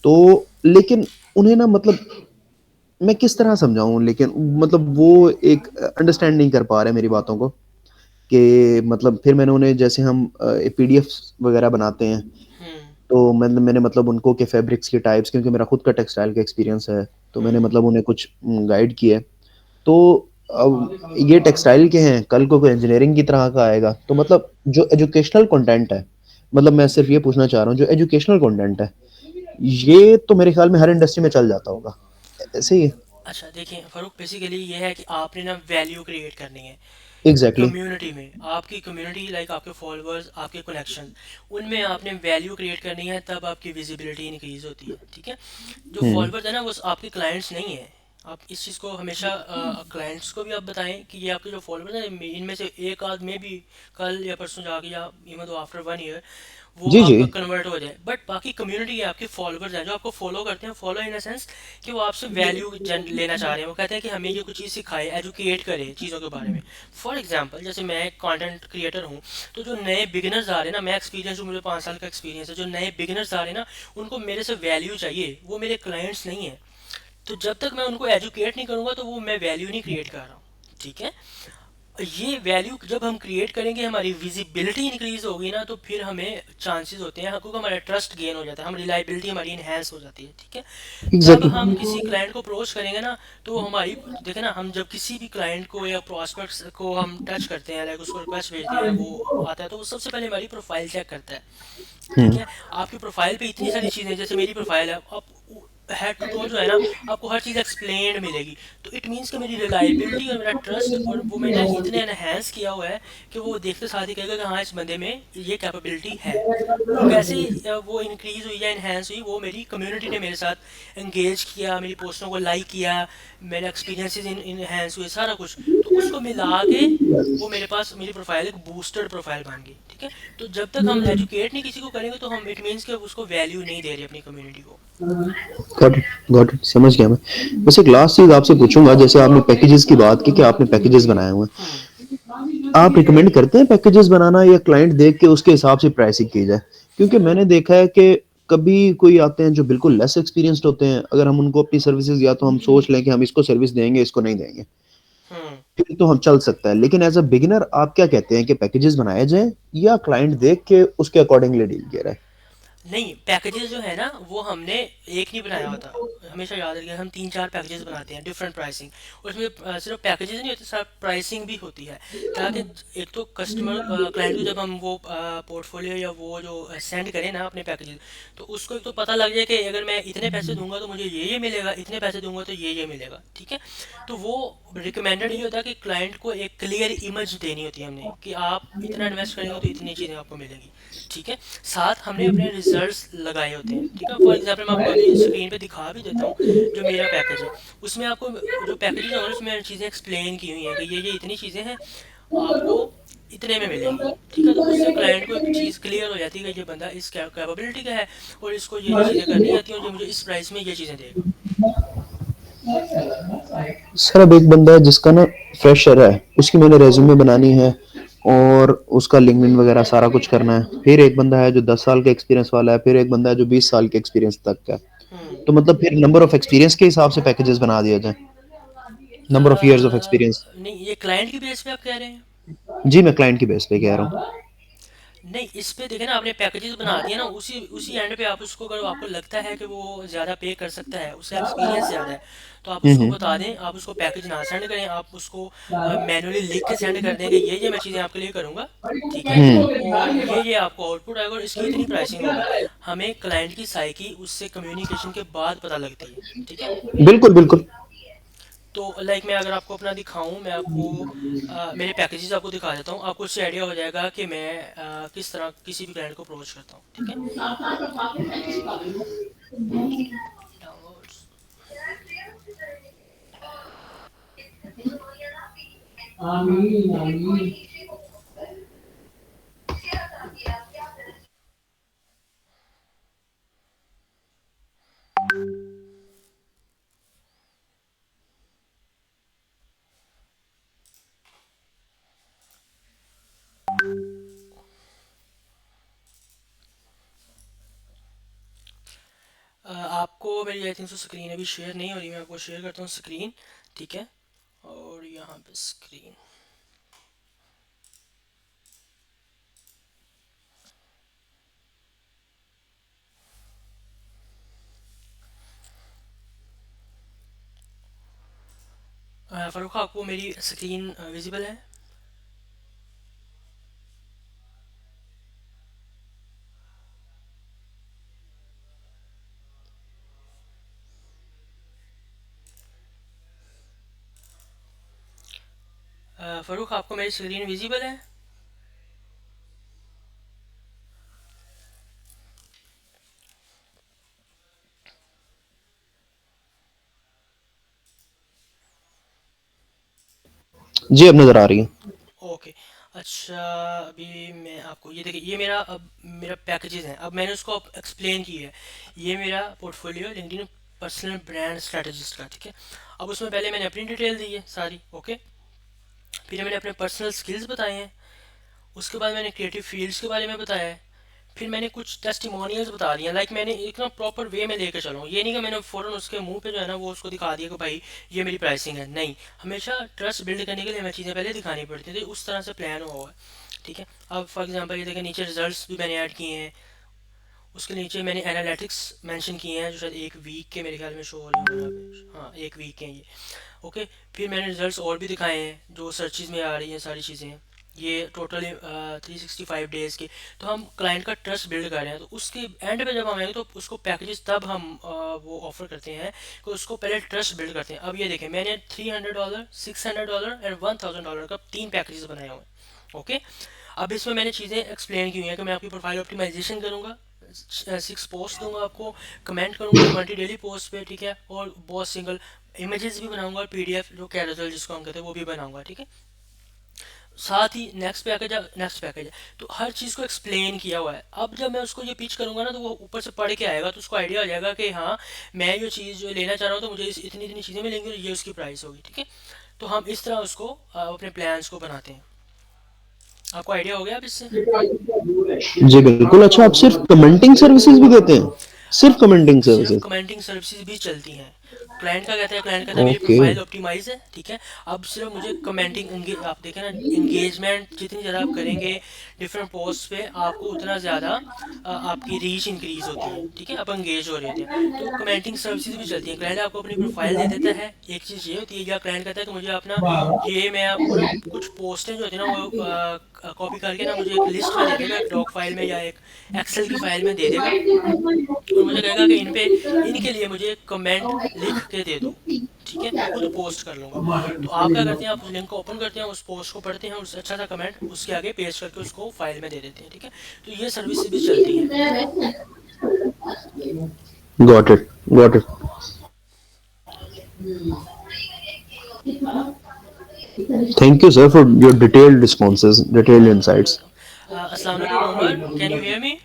तो लेकिन उन्हें ना मतलब मैं किस तरह समझाऊं, लेकिन मतलब वो एक अंडरस्टैंड नहीं कर पा रहे मेरी बातों को, कि मतलब फिर मैंने उन्हें, जैसे हम पीडीएफ वगैरह बनाते हैं, तो मैंने मतलब उनको के फैब्रिक्स के टाइप्स, क्योंकि मेरा खुद का टेक्सटाइल का एक्सपीरियंस है, तो मैंने मतलब उन्हें कुछ गाइड किया। तो अब ये टेक्सटाइल के हैं, कल को कोई इंजीनियरिंग की तरह का आएगा, तो मतलब जो एजुकेशनल कंटेंट है, मतलब मैं सिर्फ ये पूछना चाह रहा हूँ, जो एजुकेशनल कंटेंट है ये तो मेरे ख्याल में हर इंडस्ट्री में चल जाता होगा, ऐसे ही है। अच्छा देखिए फारूक, बेसिकली ये है कि आपने ना वैल्यू क्रिएट करनी है एग्जैक्टली। कम्युनिटी में। आपकी कम्युनिटी लाइक आपके फॉलोअर्स, आपके कनेक्शन, उनमें आपने वैल्यू क्रिएट करनी है, तब आपकी विजिबिलिटी इंक्रीज होती है। ठीक है, जो हम्म। फॉलोअर्स है ना, वो आपके क्लाइंट्स नहीं है। आप इस चीज़ को हमेशा क्लाइंट्स को भी आप बताएं कि ये आपके जो फॉलोअर्स हैं, इनमें से एक आध में भी कल या परसों जाके, या इवन तो आफ्टर 1 ईयर वो जी जी। आपका कन्वर्ट हो जाए। बट बाकी कम्युनिटी है, आपके फॉलोअर्स हैं जो आपको फॉलो करते हैं, फॉलो इन द सेंस कि वो आपसे वैल्यू लेना चाह रहे हैं। वो कहते हैं कि हमें ये कुछ चीज़ सिखाए, एजुकेट करे चीज़ों के बारे में। फॉर एग्जांपल, जैसे मैं एक कंटेंट क्रिएटर हूँ, तो जो नए बिगिनर्स आ रहे हैं ना, मैं एक्सपीरियंस हूँ, मुझे 5 साल का एक्सपीरियंस है, जो नए बिगिनर्स आ रहे हैं ना, उनको मेरे से वैल्यू चाहिए, वो मेरे क्लाइंट्स नहीं है। तो जब तक मैं उनको एजुकेट नहीं करूँगा, तो वो मैं वैल्यू नहीं क्रिएट कर रहा हूँ। ठीक है, ये वैल्यू जब हम क्रिएट करेंगे, हमारी विजिबिलिटी इंक्रीज होगी ना, तो फिर हमें चांसेस होते हैं, क्योंकि हमारा ट्रस्ट गेन हो जाता है, हम रिलायबिलिटी हमारी इनहेंस हो जाती है। ठीक है, जब एग्जैक्टली। हम किसी क्लाइंट को अप्रोच करेंगे ना, तो हमारी, देखे ना, हम जब किसी भी क्लाइंट को या प्रोस्पेक्ट्स को हम टच करते हैं, लाइक उसको रिक्वेस्ट भेजते हैं, वो आता है, तो वो सबसे पहले हमारी प्रोफाइल चेक करता है। ठीक हम्म। है, आपकी प्रोफाइल पे इतनी सारी चीज़ें, जैसे मेरी प्रोफाइल है, आप हेड टू टो जो है ना, आपको हर चीज़ एक्सप्लेन मिलेगी। तो इट मीन्स कि मेरी रिलायबिलिटी और मेरा ट्रस्ट, और वो मैंने इतने एनहेंस किया हुआ है कि वो देखते साथ ही कहेगा कि हाँ, इस बंदे में ये कैपेबिलिटी है। वो कैसे वो इंक्रीज हुई या इन्हेंस हुई, वो मेरी कम्युनिटी ने मेरे साथ एंगेज किया, मेरी पोस्टों को लाइक किया, मेरे एक्सपीरियंसेस इन्हेंस हुए, सारा कुछ। तो उसको मिला के वो मेरे पास मेरी प्रोफाइल एक बूस्टेड प्रोफाइल बन गई। ठीक है, तो जब तक हम एजुकेट नहीं किसी को करेंगे, तो हम, इट मीन्स कि उसको वैल्यू नहीं दे रहे अपनी कम्युनिटी को। गॉट इट, समझ गया मैं। बस एक लास्ट चीज आपसे पूछूंगा, जैसे आपने पैकेजेस की बात की कि आपने पैकेजेस बनाए हुए हम्म। हैं, आप रिकमेंड करते हैं पैकेजेस बनाना या क्लाइंट देख के उसके हिसाब से प्राइसिंग की जाए? क्योंकि मैंने देखा है कि कभी कोई आते हैं जो बिल्कुल लेस एक्सपीरियंस्ड होते हैं, अगर हम उनको अपनी सर्विसेज, या तो हम सोच लें कि हम इसको सर्विस देंगे, इसको नहीं देंगे, हम्म। फिर तो हम चल सकता है, लेकिन एज अ बिगिनर आप क्या कहते हैं कि पैकेजेस बनाए जाएं या क्लाइंट देख के उसके अकॉर्डिंगली डील किया जाए? नहीं, पैकेजेस जो है ना वो हमने एक नहीं बनाया होता। हमेशा याद रखिए, हम 3-4 पैकेजेस बनाते हैं डिफरेंट प्राइसिंग। उसमें सिर्फ पैकेजेस नहीं होते, साथ प्राइसिंग भी होती है, ताकि एक तो कस्टमर क्लाइंट को जब हम वो पोर्टफोलियो या वो जो सेंड करें ना अपने पैकेजेस, तो उसको एक तो पता लग जाए कि अगर मैं इतने पैसे दूंगा तो मुझे ये मिलेगा, इतने पैसे दूंगा तो ये मिलेगा, ठीक है। तो वो रिकमेंडेड ये होता है कि क्लाइंट को एक क्लियर इमेज देनी होती है हमने, कि आप इतना इन्वेस्ट करेंगे तो इतनी चीज़ें आपको मिलेंगी, ठीक है। साथ हमने अपने रिजल्ट्स लगाए होते हैं, ठीक है। फॉर एग्जांपल मैं आपको अभी स्क्रीन पे दिखा भी देता हूँ जो मेरा पैकेज है। उसमें आपको जो पैकेजेस होंगे उसमें चीज़ें एक्सप्लेन की हुई हैं कि ये इतनी चीज़ें हैं, आपको इतने में मिलेंगी, ठीक है। तो उससे क्लाइंट को एक चीज़ क्लियर हो जाती है कि ये बंदा इस कैपेबिलिटी का है और इसको ये चीज़ें करनी आती हैं और ये मुझे इस प्राइस में ये चीज़ें देगा। सर अब एक बंदा है जिसका ना फ्रेशर है, उसकी मैंने रेज्यूमे बनानी है और उसका लिंक्डइन वगैरह सारा कुछ करना है, फिर एक बंदा है जो 10 साल के एक्सपीरियंस वाला है, फिर एक बंदा है जो 20 साल के एक्सपीरियंस तक का है। हम्म। तो मतलब फिर नंबर ऑफ एक्सपीरियंस के हिसाब से पैकेजेस बना दिया जाए, number of years of experience. नहीं, ये क्लाइंट की बेस पे आप कह रहे हैं? जी मैं क्लाइंट की बेस पे कह रहा हूँ। नहीं, इस पे देखें ना, आपने पैकेजेस बना दिए ना, उसी उसी एंड पे आप उसको, अगर आपको लगता है कि वो ज़्यादा पे कर सकता है, उसका एक्सपीरियंस ज़्यादा है, तो आप उसको हम्म। बता दें। आप उसको पैकेज ना सेंड करें, आप उसको मैनुअली लिख के सेंड कर दें कि ये मैं चीज़ें आपके लिए करूँगा, ठीक है। और ये आपको आउटपुट आएगा और इसकी इतनी प्राइसिंग होगी। हमें क्लाइंट की साइकी उससे कम्युनिकेशन के बाद पता लगती है, ठीक है। बिल्कुल बिल्कुल। तो लाइक मैं अगर आपको अपना दिखाऊं, मैं आपको मेरे पैकेजेस आपको दिखा देता हूँ, आपको उससे आइडिया हो जाएगा कि मैं किस तरह किसी भी क्लाइंट को अप्रोच करता हूँ, ठीक है। डाउनलोड्स। आमीन आमीन। आपको मेरी आई थिंक सो स्क्रीन अभी शेयर नहीं हो रही, मैं आपको शेयर करता हूँ स्क्रीन, ठीक है। और यहाँ पे स्क्रीन, फ़ारूक, आपको मेरी स्क्रीन विजिबल है? फ़ारूक, आपको मेरी स्क्रीन विजिबल है? जी अब नजर आ रही है। ओके। अच्छा, अभी मैं आपको ये देखिए, ये मेरा अब मेरा पैकेजेस हैं, अब मैंने उसको एक्सप्लेन की है। ये मेरा portfolio LinkedIn personal brand strategist का, ठीक है। अब उसमें पहले मैंने अपनी डिटेल दी है सारी, ओके। फिर मैंने अपने पर्सनल स्किल्स बताए हैं। उसके बाद मैंने क्रिएटिव फील्ड्स के बारे में बताया है। फिर मैंने कुछ टेस्टिमोनियल्स बता दिए, लाइक मैंने एक ना प्रॉपर वे में लेके चलूँ, ये नहीं कि मैंने फ़ौरन उसके मुंह पे जो है ना वो उसको दिखा दिया कि भाई ये मेरी प्राइसिंग है। नहीं, हमेशा ट्रस्ट बिल्ड करने के लिए हमें चीज़ें पहले दिखानी पड़ती हैं, तो उस तरह से प्लान हुआ हुआ है, ठीक है। अब फॉर एग्जांपल ये देखें, नीचे रिजल्ट्स भी मैंने ऐड किए हैं। उसके नीचे मैंने एनालिटिक्स मेंशन किए हैं जो शायद एक वीक के मेरे ख्याल में शो हो रहे हैं यहाँ पे, हाँ एक वीक के हैं ये, ओके। फिर मैंने रिजल्ट्स और भी दिखाए हैं जो सर्चेज में आ रही हैं, सारी चीज़ें हैं। ये टोटली 365 डेज़ के। तो हम क्लाइंट का ट्रस्ट बिल्ड कर रहे हैं, तो उसके एंड पे जब हम आएंगे तो उसको पैकेजेस तब हम वो ऑफर करते हैं कि उसको पहले ट्रस्ट बिल्ड करते हैं। अब ये देखें, मैंने $300, $600 एंड $1000 का 3 पैकेजेस बनाए हुए हैं, ओके। अब इसमें मैंने चीज़ें एक्सप्लेन की हुई हैं कि मैं आपकी प्रोफाइल ऑप्टिमाइजेशन करूँगा, 6 पोस्ट दूंगा आपको, कमेंट करूंगा 20 डेली पोस्ट पे, ठीक है। और बहुत सिंगल इमेजेस भी बनाऊंगा और पीडीएफ जो कैरोसेल जिसको हम कहते हैं वो भी बनाऊंगा, ठीक है। साथ ही नेक्स्ट पैकेज है, तो हर चीज़ को एक्सप्लेन किया हुआ है। अब जब मैं उसको ये पिच करूंगा ना, तो वो ऊपर से पढ़ के आएगा, तो उसको आइडिया हो जाएगा कि हाँ, मैं ये चीज़ जो लेना चाह रहा हूँ, तो मुझे इतनी इतनी चीज़ें मिलेंगी और ये उसकी प्राइस होगी, ठीक है। तो हम इस तरह उसको अपने प्लान्स को बनाते हैं। आपको आइडिया हो गया अब इससे? जी बिल्कुल। अच्छा, आप सिर्फ कमेंटिंग सर्विसेज भी देते हैं? सिर्फ कमेंटिंग सिर्फ सर्विसेज? कमेंटिंग सर्विसेज भी चलती हैं। क्लाइंट कहता है मेरी ओके। प्रोफाइल ऑप्टिमाइज है, ठीक है। अब सिर्फ मुझे कमेंटिंग, आप देखें ना, इंगेजमेंट जितनी ज़्यादा आप करेंगे डिफरेंट पोस्ट पे, आपको उतना ज़्यादा आपकी रीच इंक्रीज होती है, ठीक है, आप इंगेज हो रहे होते हैं। तो कमेंटिंग सर्विसेज भी चलती हैं। क्लाइंट आपको अपनी प्रोफाइल दे देता है, एक चीज़ ये होती है, या क्लाइंट कहता है कि मुझे अपना ये, मैं आपको ना कुछ पोस्टें जो होती है ना, वो कॉपी करके ना मुझे एक लिस्ट में दे देगा, एक डॉक फाइल में या एक एक्सेल की फाइल में दे देगा, और मुझे कहेगा कि इन पे, इनके लिए मुझे कमेंट लिख के दे दो, ठीक है, मैं खुद पोस्ट कर लूँगा। तो आप क्या करते हैं, आप उस लिंक को ओपन करते हैं, उस पोस्ट को पढ़ते हैं, उससे अच्छा सा कमेंट उसके आगे पेस्ट करके उसको फाइल में दे देते हैं, ठीक है। तो ये सर्विस भी चलती हैं। Got it, got it. Thank you sir for your detailed responses, detailed insights. अस्सलाम वालेकुम Umar, can you hear me?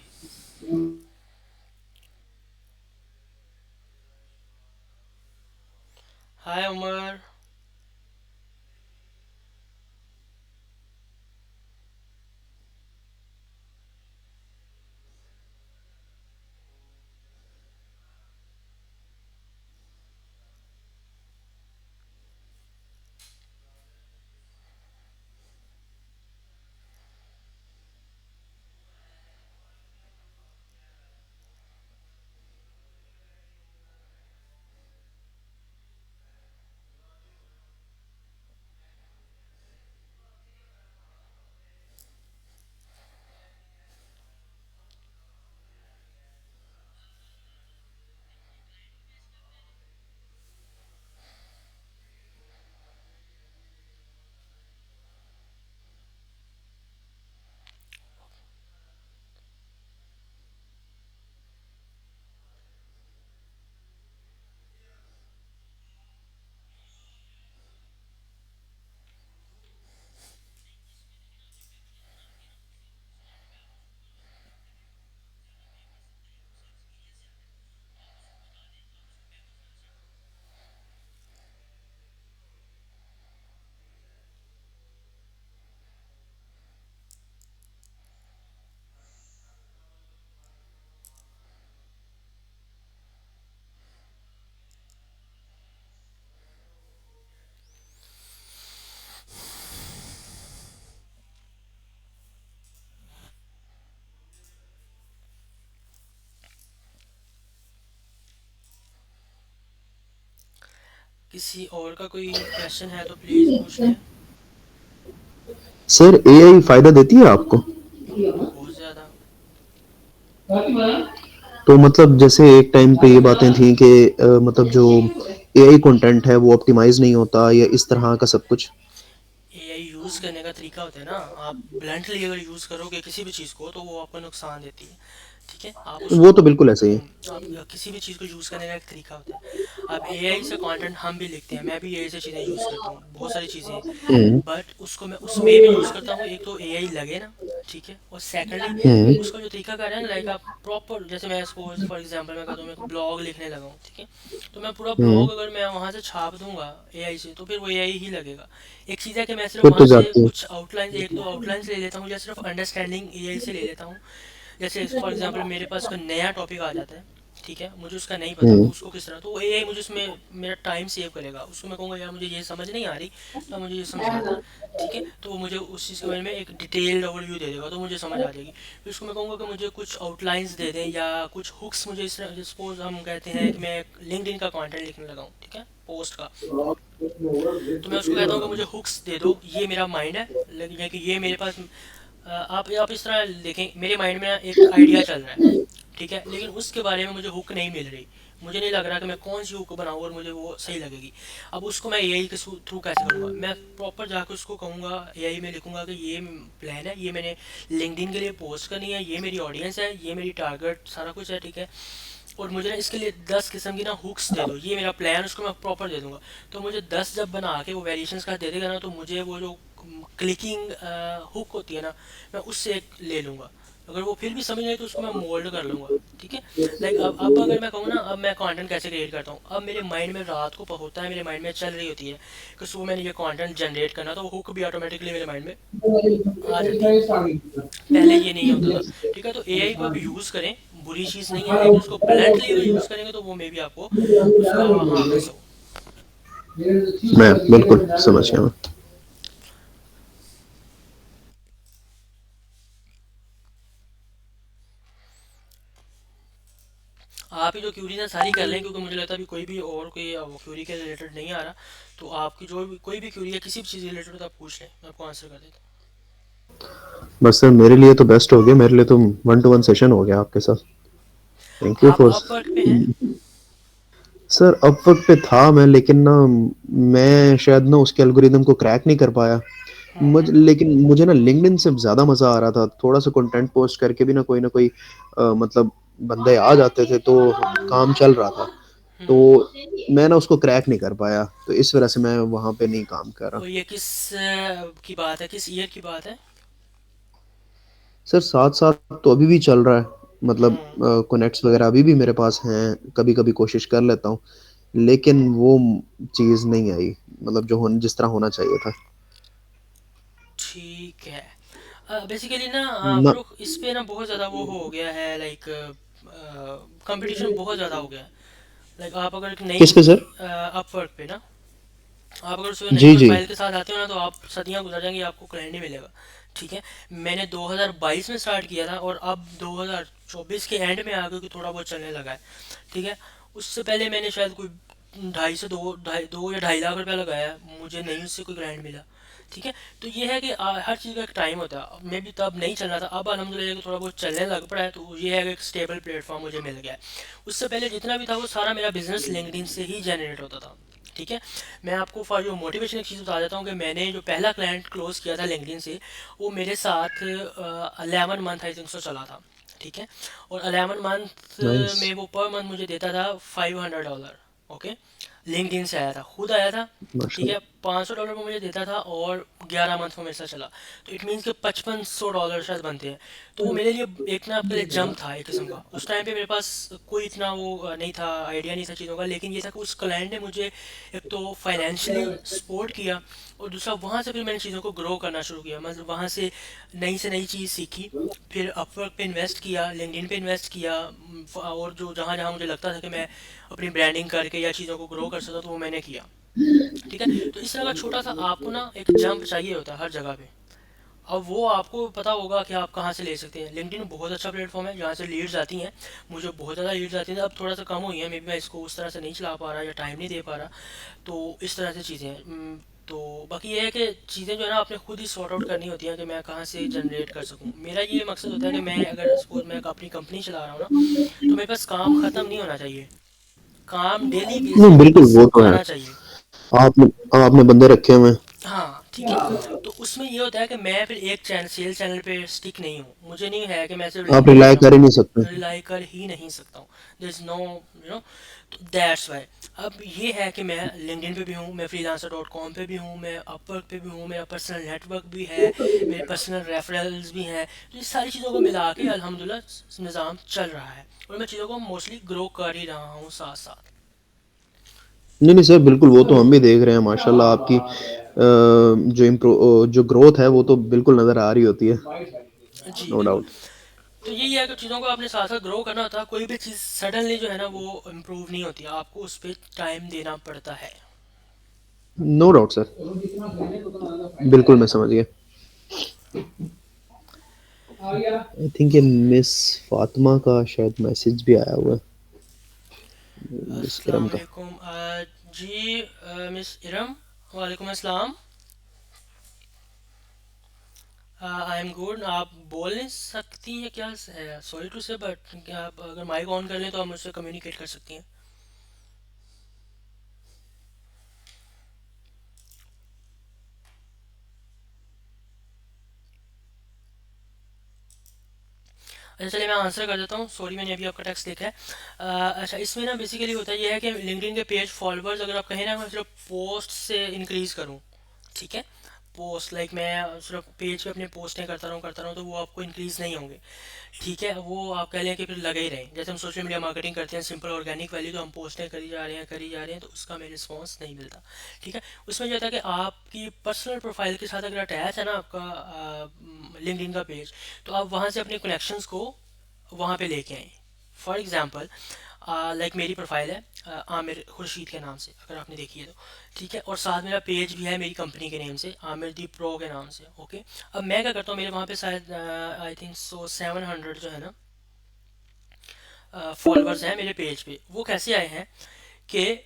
Hi Umar. किसी और का कोई क्वेश्चन है तो प्लीज़ पूछ लें। सर एआई फायदा देती है आपको? बहुत ज़्यादा। तो मतलब जैसे एक टाइम पे ये बातें थी कि मतलब जो एआई कंटेंट है वो ऑप्टिमाइज नहीं होता, या इस तरह का सब कुछ। एआई यूज़ करने का तरीका होता है ना, आप ब्लंटली अगर यूज़ करोगे किसी भी चीज़ को, तो वो आपको नुकसान देती है, ठीक है। आप वो उसको तो बिल्कुल ऐसे ही है। आप किसी भी चीज़ को यूज़ करने का एक तरीका होता है। अब एआई से कंटेंट हम भी लिखते हैं, मैं भी एआई से चीज़ें यूज़ करता हूँ, बहुत सारी चीज़ें, हम्म। बट उसको मैं उस वे में यूज़ करता हूँ, एक तो एआई लगे ना, ठीक है, और सेकेंडली हम्म। उसका जो तरीका कर रहा है ना, लाइक आप प्रॉपर, जैसे मैं सपोज फॉर एग्जांपल मैं कहता हूँ मैं ब्लॉग लिखने लगा हूँ, ठीक है, तो मैं पूरा हम्म। ब्लॉग अगर मैं वहाँ से छाप दूंगा एआई से, तो फिर वो एआई ही लगेगा। एक चीज़ है कि मैं सिर्फ फिर वहाँ तो से जाती है। कुछ आउटलाइन, एक दो आउटलाइंस ले लेता हूँ, या सिर्फ अंडरस्टैंडिंग एआई से ले लेता हूँ। जैसे फॉर एग्जांपल मेरे पास कोई नया टॉपिक आ जाता है, ठीक है, मुझे उसका नहीं पता, तो हम्म। उसको किस तरह, तो वो एआई मुझे उसमें मेरा टाइम सेव करेगा। उसको मैं कहूँगा यार मुझे ये समझ नहीं आ रही, तो मुझे ये समझा दे, ठीक है, तो वो मुझे उस चीज़ के बारे में एक डिटेल्ड ओवरव्यू दे देगा, तो मुझे समझ आ जाएगी। फिर उसको मैं कहूँगा कि मुझे कुछ आउटलाइंस दे दें, या कुछ हुक्स, मुझे इस तरह, सपोज हम कहते हैं कि मैं लिंक्डइन का कंटेंट लिखने लगा हूँ, ठीक है, पोस्ट का, तो मैं उसको कहता हूँ कि मुझे हुक्स दे दो, ये मेरा माइंड है, लेकिन ये मेरे पास, आप इस तरह देखें, मेरे माइंड में एक आइडिया चल रहा है, ठीक है, लेकिन उसके बारे में मुझे हुक नहीं मिल रही, मुझे नहीं लग रहा कि मैं कौन सी हुक बनाऊँ और मुझे वो सही लगेगी। अब उसको मैं एआई के थ्रू कैसे करूँगा, मैं प्रॉपर जाकर उसको कहूँगा, एआई में लिखूँगा कि ये प्लान है, ये मैंने लिंक्डइन के लिए पोस्ट करनी है, ये मेरी ऑडियंस है, ये मेरी टारगेट सारा कुछ है, ठीक है, और मुझे ना इसके लिए 10 किस्म की ना हुक्स दे दो, ये मेरा प्लान, उसको मैं प्रॉपर दे दूंगा। तो मुझे 10 जब बना के वो वेरिएशंस का दे देगा ना, तो मुझे वो जो क्लिकिंग हुक होती है ना, मैं उससे एक ले लूँगा। अगर वो फिर भी समझ नहीं आई तो उसको मैं मोल्ड कर लूँगा। ठीक है, लाइक अब अगर मैं कहूँ ना, अब मैं कंटेंट कैसे क्रिएट करता हूँ, अब मेरे माइंड में रात को होता है, मेरे माइंड में चल रही होती है कि सुबह मैंने ये कंटेंट जनरेट करना, तो वो हुक भी ऑटोमेटिकली मेरे माइंड में आ जाती है। पहले ये नहीं होता था। ठीक है, तो एआई को आप यूज़ करें, बुरी चीज़ नहीं है, लेकिन उसको ब्लंटली अगर यूज़ करेंगे तो वो मे बी आपको उसका हार्मलेस हो। मैं बिल्कुल समझ गया मैं। आप ही जो क्यूरीज हैं सारी कर लें, क्योंकि मुझे लगता है अभी कोई भी और कोई वो क्यूरी के रिलेटेड नहीं आ रहा। तो आपकी जो भी कोई भी क्यूरी है किसी भी चीज़ रिलेटेड तो आप पूछ लें, मैं आपको आंसर कर देता बस सर मेरे लिए तो बेस्ट हो गया, मेरे लिए तो 1-to-1 सेशन हो गया आपके साथ। थैंक हूँ। यू आप फॉर। अपवर्क पे हैं? सर अपवर्क पे था मैं, लेकिन ना मैं शायद ना उसके एल्गोरिदम को क्रैक नहीं कर पाया। लेकिन मुझे ना लिंक्डइन से ज़्यादा मज़ा आ रहा था, थोड़ा सा कंटेंट पोस्ट करके भी ना कोई मतलब बंदे आ जाते थे तो काम चल रहा था। तो मैं ना उसको क्रैक नहीं कर पाया, तो इस वजह से मैं वहाँ पे नहीं काम कर रहा। और ये किस की बात है, किस ईयर की बात है? सर साथ साथ तो अभी भी चल रहा है, मतलब हम्म, कनेक्ट्स वगैरह अभी भी मेरे पास हैं, कभी कभी कोशिश कर लेता हूँ, लेकिन वो चीज़ नहीं आई, मतलब जो जिस तरह होना चाहिए था ठीक है। बेसिकली ना ना। फरुख, इस पे ना बहुत ज़्यादा वो हो गया है, लाइक कंपटीशन बहुत ज़्यादा हो गया है। लाइक आप अगर एक नई किस पे सर? अपवर्क पे ना, आप अगर उसमें नई जी जी। प्रोफाइल के साथ आते हो ना, तो आप सदियां गुजर जाएंगी, आपको क्लाइंट नहीं मिलेगा। ठीक है, मैंने 2022 में स्टार्ट किया था और अब 2024 के एंड में आके कि थोड़ा बहुत चलने लगा है। ठीक है, उससे पहले मैंने शायद कोई 2.5 या 2.5 लाख रुपया लगाया है, मुझे नहीं उससे कोई क्लाइंट मिला। ठीक है, तो ये है कि हर चीज़ का एक टाइम होता है। मैं भी तब नहीं चल रहा था, अब अलहमदिल्ला थोड़ा बहुत चलने लग पड़ा है, तो ये है कि एक स्टेबल प्लेटफॉर्म मुझे मिल गया है। उससे पहले जितना भी था वो सारा मेरा बिजनेस लिंक्डइन से ही जनरेट होता था। ठीक है, मैं आपको फॉर योर मोटिवेशन एक चीज़ बता देता हूँ कि मैंने जो पहला क्लाइंट क्लोज किया था लिंक्डइन से, वो मेरे साथ 11 मंथ आई थिंक सो चला था। ठीक है, और 11 मंथ नाइस। में वो पर मंथ मुझे देता था $500। ओके, लिंक्डइन से आया था, खुद आया था। ठीक है, माशाल्लाह। $500 वो मुझे देता था और 11 मंथ वो मेरे साथ चला। तो इट मीन्स कि $5500 शायद बनते हैं। तो वो मेरे लिए एक ना आपके लिए जंप था एक किस्म का। उस टाइम पे मेरे पास कोई इतना वो नहीं था, आइडिया नहीं था चीज़ों का, लेकिन ये था कि उस क्लाइंट ने मुझे एक तो फाइनेंशियली सपोर्ट किया, और दूसरा वहाँ से फिर मैंने चीज़ों को ग्रो करना शुरू किया। मतलब वहाँ से नई चीज़ सीखी, फिर अपवर्क पे इन्वेस्ट किया, लिंक्डइन पे इन्वेस्ट किया, और जो जहाँ जहाँ मुझे लगता था कि मैं अपनी ब्रांडिंग करके या चीज़ों को ग्रो कर सकता, तो वो मैंने किया। ठीक है, तो इस तरह का छोटा सा आपको ना एक जंप चाहिए होता है हर जगह पे। अब वो आपको पता होगा कि आप कहाँ से ले सकते हैं। लिंक्डइन बहुत अच्छा प्लेटफॉर्म है जहाँ से लीड्स आती हैं। मुझे बहुत ज़्यादा लीड्स आती हैं, अब थोड़ा सा कम हुई है, मे बी मैं इसको उस तरह से नहीं चला पा रहा या टाइम नहीं दे पा रहा। तो इस तरह से चीज़ें हैं। तो बाकी ये है कि चीज़ें जो है ना आपने खुद ही सॉर्ट आउट करनी होती हैं कि मैं कहाँ से जनरेट कर सकूँ। मेरा ये मकसद होता है कि मैं अगर सपोज मैं अपनी कंपनी चला रहा हूँ ना, तो मेरे पास काम ख़त्म नहीं होना चाहिए, काम डेली बेसिस नहीं पे बिल्कुल बस वो तो है। आना चाहिए। आपने आपने बंदे रखे हुए हैं। हाँ ठीक है, तो उसमें ये होता है कि मैं फिर एक चैनल सेल चैनल पे स्टिक नहीं हूँ। मुझे नहीं है कि मैं सिर्फ आप लिंक्डइन पे रिलाय कर जाऊँ, ही नहीं सकते। रिलाई कर ही नहीं सकता हूँ। देयर इज़ नो तो दैट्स वाई। अब ये है कि मैं लिंक्डइन पे भी हूँ, मैं freelancer.com पे भी हूँ, मैं अपवर्क पे भी हूँ, मेरा पर्सनल नेटवर्क भी है, मेरे पर्सनल रेफरल्स भी हैं। तो ये सारी चीज़ों को मिला के अल्हम्दुलिल्लाह निज़ाम चल रहा है, और मैं चीज़ों को मोस्टली ग्रो कर ही रहा हूँ साथ साथ। नहीं नहीं सर बिल्कुल, वो तो हम भी देख रहे हैं माशाल्लाह आपकी जो ग्रोथ है वो तो बिल्कुल नज़र आ रही होती है। जी नो बिल्कुल। डाउट। तो यही है कि चीज़ों को आपने साथ साथ ग्रो करना होता है। कोई भी चीज़ सडनली जो है ना वो इम्प्रूव नहीं होती, आपको उस पर टाइम देना पड़ता है। नो डाउट सर, बिल्कुल मैं समझ गया। आई थिंक ये मिस फातिमा का शायद मैसेज भी आया हुआ है, मिस अस्सलाम इरम का। वालेकुम। जी मिस इरम, वालेकुम अस्सलाम। I am good. आप बोल नहीं सकती हैं क्या? सॉरी टू से, बट क्या आप अगर माइक ऑन कर लें तो आप मुझसे कम्युनिकेट कर सकती हैं। अच्छा चलिए मैं आंसर कर देता हूँ, सॉरी मैंने अभी आपका टेक्स्ट देखा है। अच्छा, इसमें ना बेसिकली होता ये है कि लिंक्डइन के पेज फॉलोअर्स अगर आप कहें ना मैं सिर्फ पोस्ट से इंक्रीज़ करूँ, ठीक है, पोस्ट लाइक मैं सिर्फ पेज पे अपने पोस्टें करता रहूँ तो वो आपको इंक्रीज़ नहीं होंगे, ठीक है। वो आप कह लें कि फिर लगे ही रहें। जैसे हम सोशल मीडिया मार्केटिंग करते हैं सिंपल ऑर्गेनिक वैल्यू, तो हम पोस्टें करी जा रहे हैं तो उसका हमें रिस्पॉन्स नहीं मिलता, ठीक है। उसमें ये होता है कि आपकी पर्सनल प्रोफाइल के साथ अगर अटैच है ना आपका लिंक्डइन का पेज, तो आप वहाँ से अपने कनेक्शंस को वहाँ पे लेके आएँ। फॉर एग्जांपल लाइक मेरी प्रोफाइल है आमिर खुर्शीद के नाम से, अगर आपने देखी है तो, ठीक है। और साथ मेरा पेज भी है मेरी कंपनी के नेम से, आमिर दी प्रो के नाम से, ओके। अब मैं क्या करता हूँ, मेरे वहाँ पे शायद आई थिंक सो 700 जो है ना फॉलोअर्स हैं मेरे पेज पे। वो कैसे आए हैं कि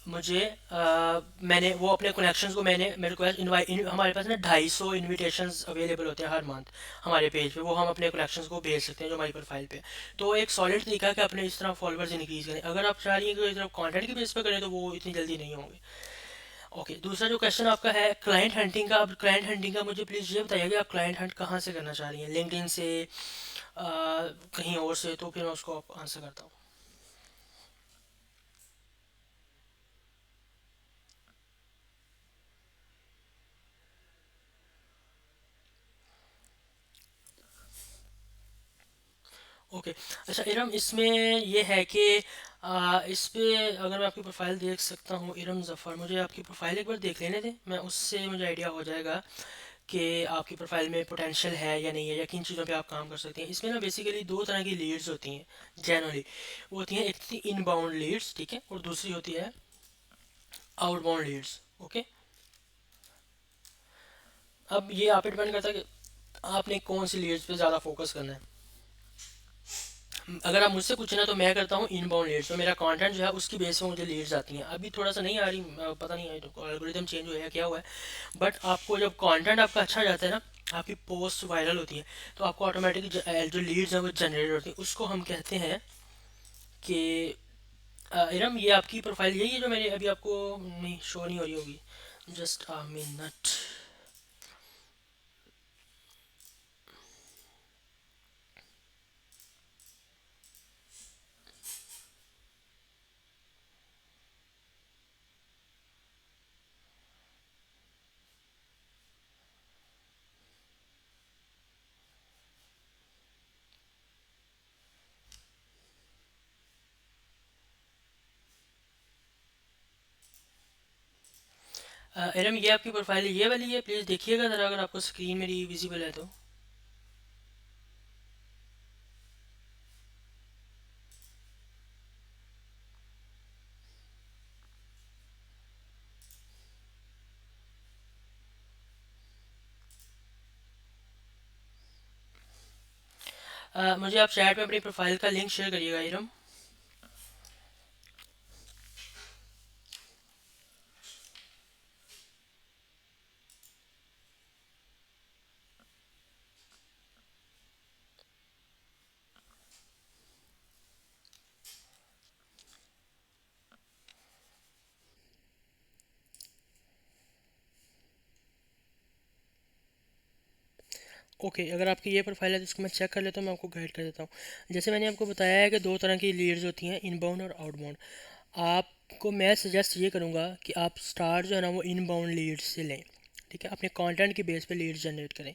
मुझे मैंने वो अपने कनेक्शंस को मैंने मेरे को हमारे पास ना 250 इनविटेशंस अवेलेबल होते हैं हर मंथ हमारे पेज पे, वो हम अपने कनेक्शंस को भेज सकते हैं जो हमारी प्रोफाइल पे। तो एक सॉलिड तरीका है कि अपने इस तरह फॉलोअर्स इंक्रीज करें। अगर आप चाह रही हैं कि इस तरह कंटेंट की बेस पे करें तो वो इतनी जल्दी नहीं होंगे, ओके। दूसरा जो क्वेश्चन आपका है क्लाइंट हंटिंग का। अब क्लाइंट हंटिंग का मुझे प्लीज़ ये बताइए कि आप क्लाइंट हंट कहाँ से करना चाह रही हैं, लिंक्डइन से कहीं और से, तो फिर मैं उसको आंसर करता हूँ। ओके, अच्छा इरम, इसमें ये है कि इस पे अगर मैं आपकी प्रोफाइल देख सकता हूँ इरम ज़फ़र, मुझे आपकी प्रोफाइल एक बार देख लेने दें, मैं उससे मुझे आइडिया हो जाएगा कि आपकी प्रोफाइल में पोटेंशियल है या नहीं है, या किन चीज़ों पे आप काम कर सकते हैं। इसमें ना बेसिकली दो तरह की लीड्स होती हैं जनरली। वो होती हैं, एक होती है इनबाउंड लीड्स, ठीक है, और दूसरी होती है आउटबाउंड लीड्स, ओके। अब ये आप पे डिपेंड करता है कि आपने कौन सी लीड्स पे ज़्यादा फोकस करना है। अगर आप मुझसे पूछना तो मैं करता हूँ इनबाउंड लीड्स, तो मेरा कंटेंट जो है उसकी बेस पे मुझे लीड्स आती हैं। अभी थोड़ा सा नहीं आ रही, पता नहीं है तो एल्गोरिदम चेंज हुआ है क्या हुआ है, बट आपको जब कंटेंट आपका अच्छा जाता है ना, आपकी पोस्ट वायरल होती है, तो आपको ऑटोमेटिक जो लीड्स हैं वो जनरेट होती हैं। उसको हम कहते हैं कि इरम, ये आपकी प्रोफाइल यही है जो मैंने अभी आपको नहीं शो नहीं हो रही होगी, जस्ट अ मिनट। इरम, ये आपकी प्रोफाइल ये वाली है, प्लीज़ देखिएगा ज़रा अगर आपको स्क्रीन मेरी विजिबल है तो। मुझे आप चैट में अपनी प्रोफाइल का लिंक शेयर करिएगा इरम। ओके, अगर आपकी ये प्रोफाइल है तो इसको मैं चेक कर लेता हूँ, मैं आपको गाइड कर देता हूँ। जैसे मैंने आपको बताया है कि दो तरह की लीड्स होती हैं, इनबाउंड और आउटबाउंड। आपको मैं सजेस्ट ये करूँगा कि आप स्टार्ट जो है ना वो इनबाउंड लीड्स से लें, ठीक है। अपने कंटेंट की बेस पे लीड्स जनरेट करें।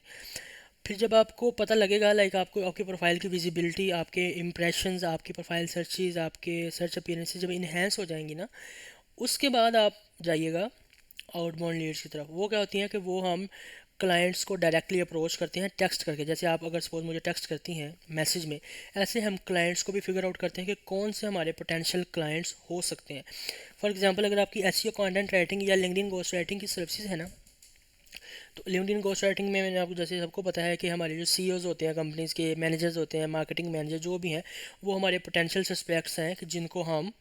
फिर जब आपको पता लगेगा लाइक आपको आपकी प्रोफाइल की विजिबिलिटी, आपके इंप्रेशंस, आपकी प्रोफाइल सर्चेज, आपके सर्च अपीयरेंसेस जब इन्हेंस हो जाएंगी ना, उसके बाद आप जाइएगा आउटबाउंड लीड्स की तरफ। वो क्या होती हैं कि वो हम क्लाइंट्स को डायरेक्टली अप्रोच करते हैं टेक्स्ट करके। जैसे आप अगर सपोज मुझे टेक्स्ट करती हैं मैसेज में, ऐसे हम क्लाइंट्स को भी फिगर आउट करते हैं कि कौन से हमारे पोटेंशियल क्लाइंट्स हो सकते हैं। फॉर एग्जांपल, अगर आपकी एसईओ कंटेंट राइटिंग या लिंक्डइन घोस्ट राइटिंग की सर्विसेज है ना, तो लिंक्डइन घोस्ट राइटिंग में मैंने आपको जैसे सबको पता है कि हमारे जो सीईओज होते हैं, कंपनीज़ के मैनेजर्स होते हैं, मार्केटिंग मैनेजर जो भी हैं, वो हमारे पोटेंशियल सस्पेक्ट्स हैं कि जिनको हम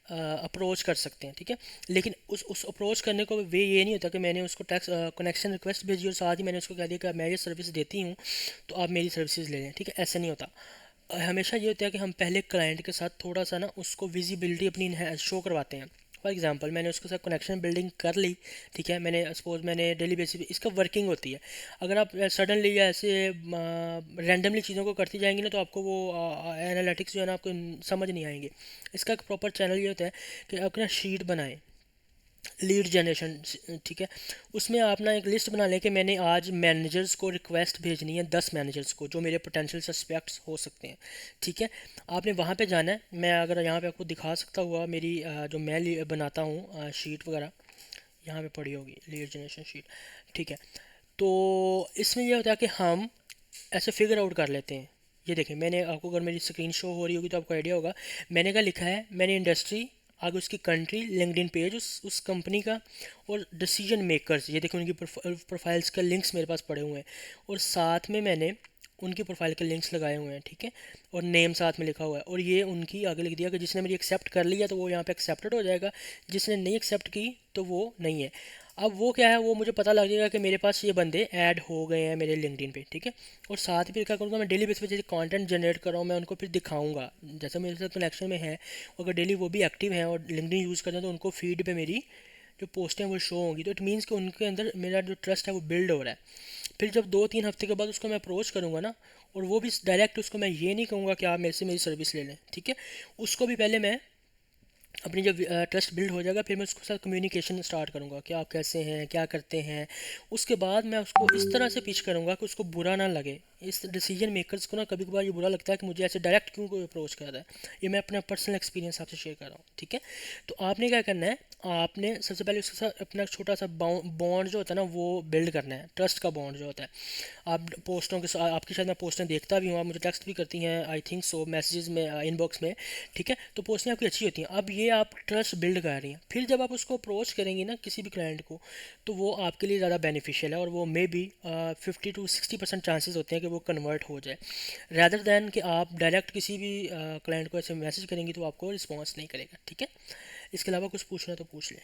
अप्रोच कर सकते हैं, ठीक है। लेकिन उस अप्रोच करने को वे ये नहीं होता कि मैंने उसको टैक्स कनेक्शन रिक्वेस्ट भेजी और साथ ही मैंने उसको कह दिया कि मैं ये सर्विस देती हूँ तो आप मेरी सर्विसेज ले लें, ठीक है। ऐसा नहीं होता। हमेशा ये होता है कि हम पहले क्लाइंट के साथ थोड़ा सा ना उसको विजिबिलिटी अपनी शो करवाते हैं। फॉर एग्जांपल, मैंने उसके साथ कनेक्शन बिल्डिंग कर ली, ठीक है। मैंने सपोज मैंने डेली बेसिस पे इसका वर्किंग होती है। अगर आप सडनली या ऐसे रैंडमली चीज़ों को करती जाएंगी ना, तो आपको वो एनालिटिक्स जो है ना आपको समझ नहीं आएंगे। इसका एक प्रॉपर चैनल ये होता है कि आप ना शीट बनाएं, लीड जनरेशन, ठीक है। उसमें आप ना एक लिस्ट बना लें कि मैंने आज मैनेजर्स को रिक्वेस्ट भेजनी है, 10 मैनेजर्स को जो मेरे पोटेंशियल सस्पेक्ट्स हो सकते हैं, ठीक है। आपने वहाँ पे जाना है। मैं अगर यहाँ पे आपको दिखा सकता हुआ मेरी जो मैं बनाता हूँ शीट वगैरह, यहाँ पे पड़ी होगी लीड जनरेशन शीट, ठीक है। तो इसमें यह होता है कि हम ऐसे फिगर आउट कर लेते हैं। ये देखें, मैंने आपको, अगर मेरी स्क्रीन शो हो रही होगी तो आपको आइडिया होगा मैंने क्या लिखा है। मैंने इंडस्ट्री, आगे उसकी कंट्री, लिंक्डइन पेज उस कंपनी का, और डिसीजन मेकर्स, ये देखो उनकी प्रोफाइल्स के लिंक्स मेरे पास पड़े हुए हैं, और साथ में मैंने उनकी प्रोफाइल के लिंक्स लगाए हुए हैं, ठीक है। और नेम साथ में लिखा हुआ है, और ये उनकी आगे लिख दिया कि जिसने मेरी एक्सेप्ट कर लिया तो वो यहाँ पे एक्सेप्टेड हो जाएगा, जिसने नहीं एक्सेप्ट की तो वो नहीं है। अब वो क्या है, वो मुझे पता लग जाएगा कि मेरे पास ये बंदे ऐड हो गए हैं मेरे लिंक्डइन पे, ठीक है। और साथ ही फिर क्या करूँगा, मैं डेली बेस पे जैसे कंटेंट जनरेट कर रहा हूँ मैं उनको फिर दिखाऊंगा, जैसे मेरे साथ कनेक्शन में है, अगर डेली वो भी एक्टिव हैं और लिंक्डइन यूज़ करते हैं तो उनको फीड पे मेरी जो पोस्टें वो शो होंगी। तो इट मीन्स कि उनके अंदर मेरा जो ट्रस्ट है वो बिल्ड हो रहा है। फिर जब 2-3 हफ्ते के बाद उसको मैं अप्रोच करूँगा ना, और वो भी डायरेक्ट, उसको मैं ये नहीं कहूँगा कि आप मेरे से मेरी सर्विस ले लें, ठीक है। उसको भी पहले मैं अपनी जब ट्रस्ट बिल्ड हो जाएगा फिर मैं उसके साथ कम्युनिकेशन स्टार्ट करूँगा कि आप कैसे हैं, क्या करते हैं। उसके बाद मैं उसको इस तरह से पिच करूँगा कि उसको बुरा ना लगे। इस डिसीजन मेकर्स को ना कभी कभार ये बुरा लगता है कि मुझे ऐसे डायरेक्ट क्यों कोई अप्रोच कर रहा है। ये मैं अपना पर्सनल एक्सपीरियंस आपसे शेयर कर रहा हूँ, ठीक है। तो आपने क्या करना है, आपने सबसे पहले उसके साथ अपना छोटा सा बॉन्ड जो होता है ना वो बिल्ड करना है, ट्रस्ट का बॉन्ड जो होता है। आप पोस्टों के साथ, आपकी शायद मैं पोस्टें देखता भी हूँ, आप मुझे टेक्स्ट भी करती हैं आई थिंक सो, मैसेजेस में, इनबॉक्स में, ठीक है। तो पोस्टें आपकी अच्छी होती हैं। अब ये आप ट्रस्ट बिल्ड कर रही हैं, फिर जब आप उसको अप्रोच करेंगी ना किसी भी क्लाइंट को, तो वो आपके लिए ज़्यादा बेनिफिशियल है, और वो मे बी 50 to 60% चांसेस होते हैं कि वो कन्वर्ट हो जाए, रैदर दैन कि आप डायरेक्ट किसी भी क्लाइंट को ऐसे मैसेज करेंगी तो आपको रिस्पॉन्स नहीं करेगा, ठीक है। इसके अलावा कुछ पूछना है तो पूछ लें।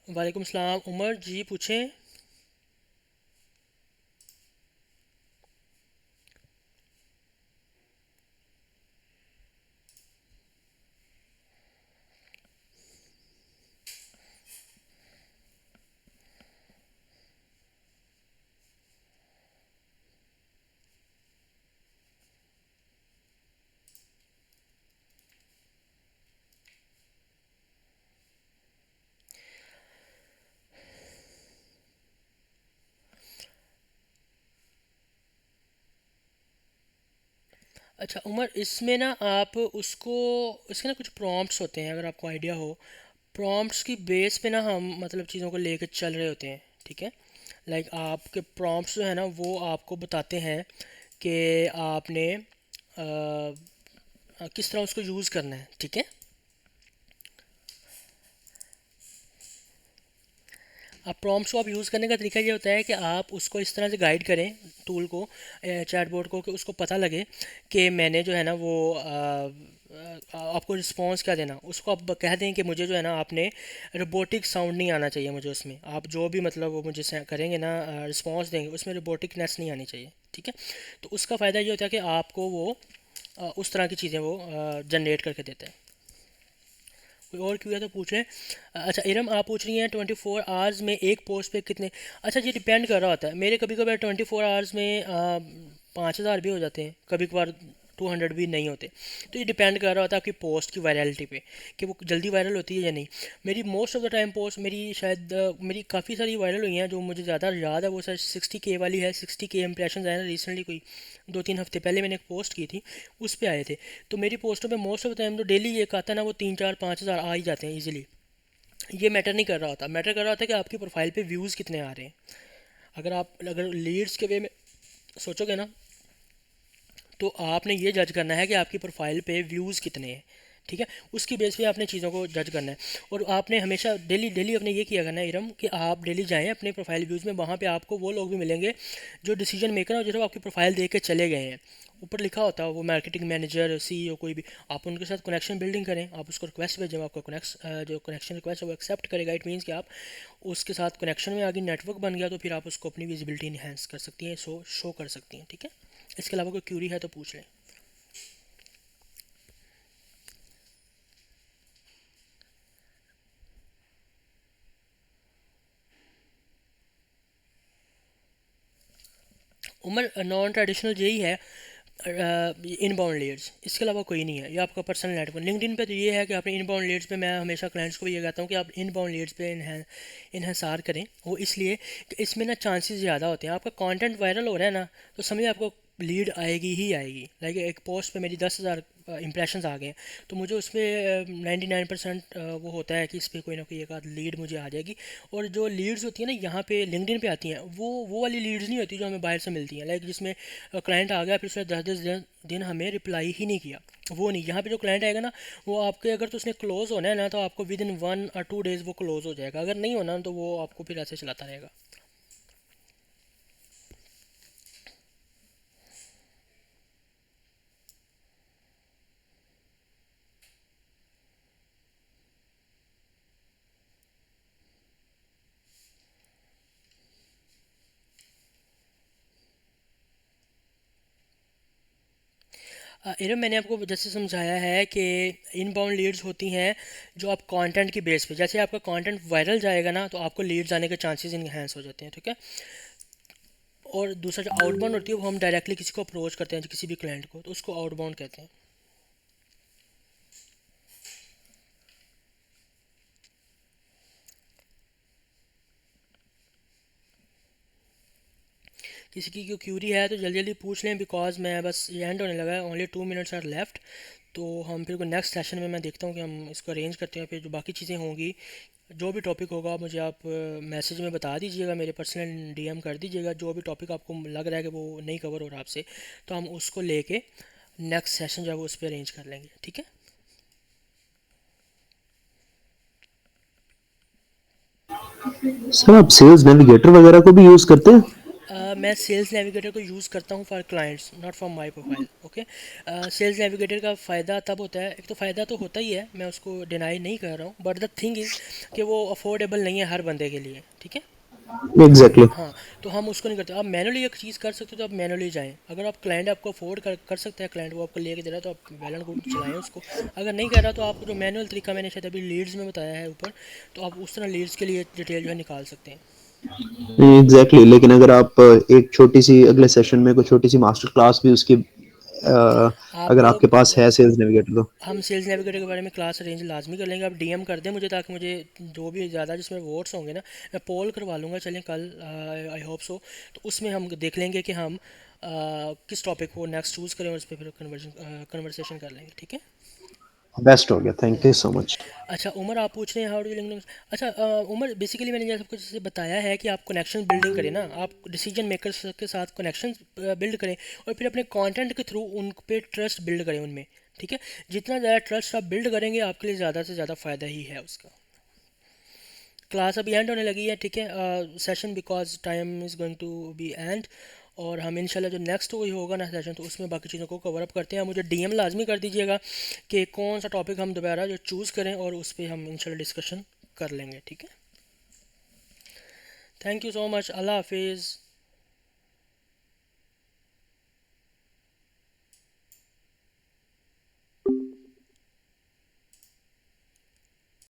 वालेकुम सलाम, उमर जी पूछें। अच्छा उमर, इसमें ना आप उसको, इसके ना कुछ प्रॉम्प्ट्स होते हैं, अगर आपको आइडिया हो। प्रॉम्प्ट्स की बेस पे ना हम मतलब चीज़ों को लेकर चल रहे होते हैं, ठीक है। लाइक आपके प्रॉम्प्ट्स जो है ना वो आपको बताते हैं कि आपने किस तरह उसको यूज़ करना है, ठीक है। अब प्रॉम्प्ट्स को आप यूज़ करने का तरीका ये होता है कि आप उसको इस तरह से गाइड करें टूल को, चैटबॉट को, कि उसको पता लगे कि मैंने जो है ना वो आपको रिस्पॉन्स क्या देना। उसको आप कह दें कि मुझे जो है ना आपने रोबोटिक साउंड नहीं आना चाहिए मुझे उसमें, आप जो भी मतलब वो मुझे करेंगे ना रिस्पॉन्स देंगे उसमें रोबोटिकनेस नहीं आनी चाहिए, ठीक है। तो उसका फ़ायदा ये होता है कि आपको वो उस तरह की चीज़ें वो जनरेट करके देते हैं। कोई और क्यों है तो पूछ रहे हैं। अच्छा इरम, आप पूछ रही हैं 24 आवर्स में एक पोस्ट पे कितने। अच्छा ये डिपेंड कर रहा होता है, मेरे कभी कभार 24 आवर्स में 5,000 भी हो जाते हैं, कभी कभार 200 भी नहीं होते। तो ये डिपेंड कर रहा होता है आपकी पोस्ट की वायरलिटी पे कि वो जल्दी वायरल होती है या नहीं। मेरी most of the time post मेरी शायद मेरी काफ़ी सारी वायरल हुई हैं, जो मुझे ज़्यादा याद है वो शायद 60K वाली है। 60K इंप्रेशन आए ना रिसेंटली, कोई 2-3 हफ्ते पहले मैंने एक पोस्ट की थी, उस पर आए थे। तो मेरी पोस्टों पे मोस्ट ऑफ द टाइम तो डेली एक आता है ना वो 3-4-5 हज़ार आ ही जाते हैं ईजिली। ये मैटर नहीं कर रहा होता, मैटर कर रहा होता है कि आपकी प्रोफाइल पे व्यूज़ कितने आ रहे हैं। अगर लीड्स के वे में सोचोगे ना, तो आपने ये जज करना है कि आपकी प्रोफाइल पे व्यूज़ कितने हैं, ठीक है, उसकी बेस पे आपने चीज़ों को जज करना है। और आपने हमेशा डेली डेली अपने ये किया करना है इरम कि आप डेली जाएं अपने प्रोफाइल व्यूज़ में, वहाँ पे आपको वो लोग भी मिलेंगे जो डिसीजन मेकर हैं और जो आपकी प्रोफाइल देख के चले गए हैं। ऊपर लिखा होता है वो मार्केटिंग मैनेजर, सीईओ, कोई भी, आप उनके साथ कनेक्शन बिल्डिंग करें, आप उसको रिक्वेस्ट भेजें, आपको जो कनेक्शन रिक्वेस्ट है वो एक्सेप्ट करेगा। इट मीन्स कि आप उसके साथ कनेक्शन में आगे नेटवर्क बन गया, तो फिर आप उसको अपनी विजिबिलिटी इन्हेंस कर सकती हैं, शो कर सकती हैं। ठीक है, इसके अलावा कोई क्यूरी है तो पूछ लें। उमर, नॉन ट्रेडिशनल यही है, इनबाउंड लीड्स, इसके अलावा कोई नहीं है। ये आपका पर्सनल नेटवर्क। लिंक्डइन पे तो ये है कि आपने इनबाउंड लीड्स पे, मैं हमेशा क्लाइंट्स को भी ये कहता हूँ कि आप इनबाउंड लीड्स पे इन्हेसार करें। वो इसलिए कि इसमें ना चांसेस ज़्यादा होते हैं, आपका कंटेंट वायरल हो रहा है ना, तो समझिए आपको लीड आएगी ही आएगी। लाइक एक पोस्ट पे मेरी 10,000 इंप्रेशंस आ गए हैं, तो मुझे उस पर 99% वो होता है कि इस पर कोई ना कोई एक आध लीड मुझे आ जाएगी। और जो लीड्स होती है ना यहाँ पे लिंक्डइन पे आती हैं, वो वाली लीड्स नहीं होती जो हमें बाहर से मिलती हैं, लाइक जिसमें क्लाइंट आ गया फिर उसने 10 दिन हमें रिप्लाई ही नहीं किया, वो नहीं। यहाँ पे जो क्लाइंट आएगा ना, वो आपके, अगर तो उसने क्लोज होना है ना, तो आपको विद इन 1 और 2 डेज़ वो क्लोज हो जाएगा। अगर नहीं होना तो वो आपको फिर ऐसे चलाता रहेगा। इरम, मैंने आपको जैसे समझाया है कि इनबाउंड लीड्स होती हैं जो आप कंटेंट की बेस पे, जैसे आपका कंटेंट वायरल जाएगा ना, तो आपको लीड्स आने के चांसेस इनहेंस हो जाते हैं। ठीक है, और दूसरा जो आउटबाउंड होती है वो हम डायरेक्टली किसी को अप्रोच करते हैं, किसी भी क्लाइंट को, तो उसको आउटबाउंड कहते हैं। किसी की कोई क्यूरी है तो जल्दी जल्दी पूछ लें, बिकॉज मैं बस ये एंड होने लगा है, ओनली 2 मिनट्स आर लेफ्ट। तो हम फिर को नेक्स्ट सेशन में मैं देखता हूँ कि हम इसको अरेंज करते हैं। फिर जो बाकी चीज़ें होंगी, जो भी टॉपिक होगा, मुझे आप मैसेज में बता दीजिएगा, मेरे पर्सनल डीएम कर दीजिएगा। जो भी टॉपिक आपको लग रहा है कि वो नहीं कवर हो रहा आपसे, तो हम उसको लेके नेक्स्ट सेशन जो है वो उस पर अरेंज कर लेंगे। ठीक है, सर आप सेल्स नेविगेटर वगैरह को भी यूज करते हैं? मैं सेल्स नेविगेटर को यूज़ करता हूँ for clients, not for my profile. Okay, sales navigator का फ़ायदा तब होता है, एक तो फ़ायदा तो होता ही है, मैं उसको डिनाई नहीं कर रहा हूँ, बट द थिंग इज़ कि वो अफोर्डेबल नहीं है हर बंदे के लिए। ठीक है, एग्जैक्टली। हाँ, तो हम उसको नहीं करते। आप मैनुअली एक चीज़ कर सकते हो तो आप मैनुअली जाएं। अगर आप क्लाइंट आपको अफोर्ड कर सकते हैं, क्लाइंट वो आपको लेके दे रहा है, तो आप वेल एंड गुड चलाएं उसको। अगर नहीं कर रहा तो आप जो मैनुअल तरीका मैंने शायद अभी लीड्स में बताया है ऊपर, तो आप उस तरह लीड्स के लिए डिटेल जो है निकाल सकते हैं। एग्जैक्टली, लेकिन अगर आप एक छोटी सी अगले सेशन में कोई छोटी सी मास्टर क्लास भी उसकी आप अगर आपके पास है सेल्स नेविगेटर तो। हम सेल्स नेविगेटर के बारे में क्लास अरेंज लाजमी कर लेंगे। आप डीएम कर दें मुझे, ताकि मुझे जो भी ज़्यादा जिसमें वोट्स होंगे ना, मैं पोल करवा लूँगा। चलें कल, आई होप सो, तो उसमें हम देख लेंगे कि हम किस टॉपिक को नेक्स्ट चूज़ करें और उस पर फिर कन्वर्सेशन कर लेंगे। ठीक है, बेस्ट हो गया, थैंक यू सो मच। अच्छा उमर, आप पूछ रहे हैं हाउ डू लिंक। अच्छा उमर, बेसिकली मैंने जैसे आपको जैसे बताया है कि आप कनेक्शन बिल्डिंग करें ना, आप डिसीजन मेकर्स के साथ कनेक्शन बिल्ड करें, और फिर अपने कंटेंट के थ्रू उन पे ट्रस्ट बिल्ड करें उनमें। ठीक है, जितना ज़्यादा ट्रस्ट आप बिल्ड करेंगे, आपके लिए ज़्यादा से ज़्यादा फ़ायदा ही है उसका। क्लास अभी एंड होने लगी है। ठीक है, session, because time is going to be end. और हम इंशाल्लाह जो नेक्स्ट कोई होगा ना सेशन, तो उसमें बाकी चीज़ों को कवर अप करते हैं। मुझे डीएम लाजमी कर दीजिएगा कि कौन सा टॉपिक हम दोबारा जो चूज़ करें, और उस पर हम इंशाल्लाह डिस्कशन कर लेंगे। ठीक है, थैंक यू सो मच, अल्लाह हाफिज़।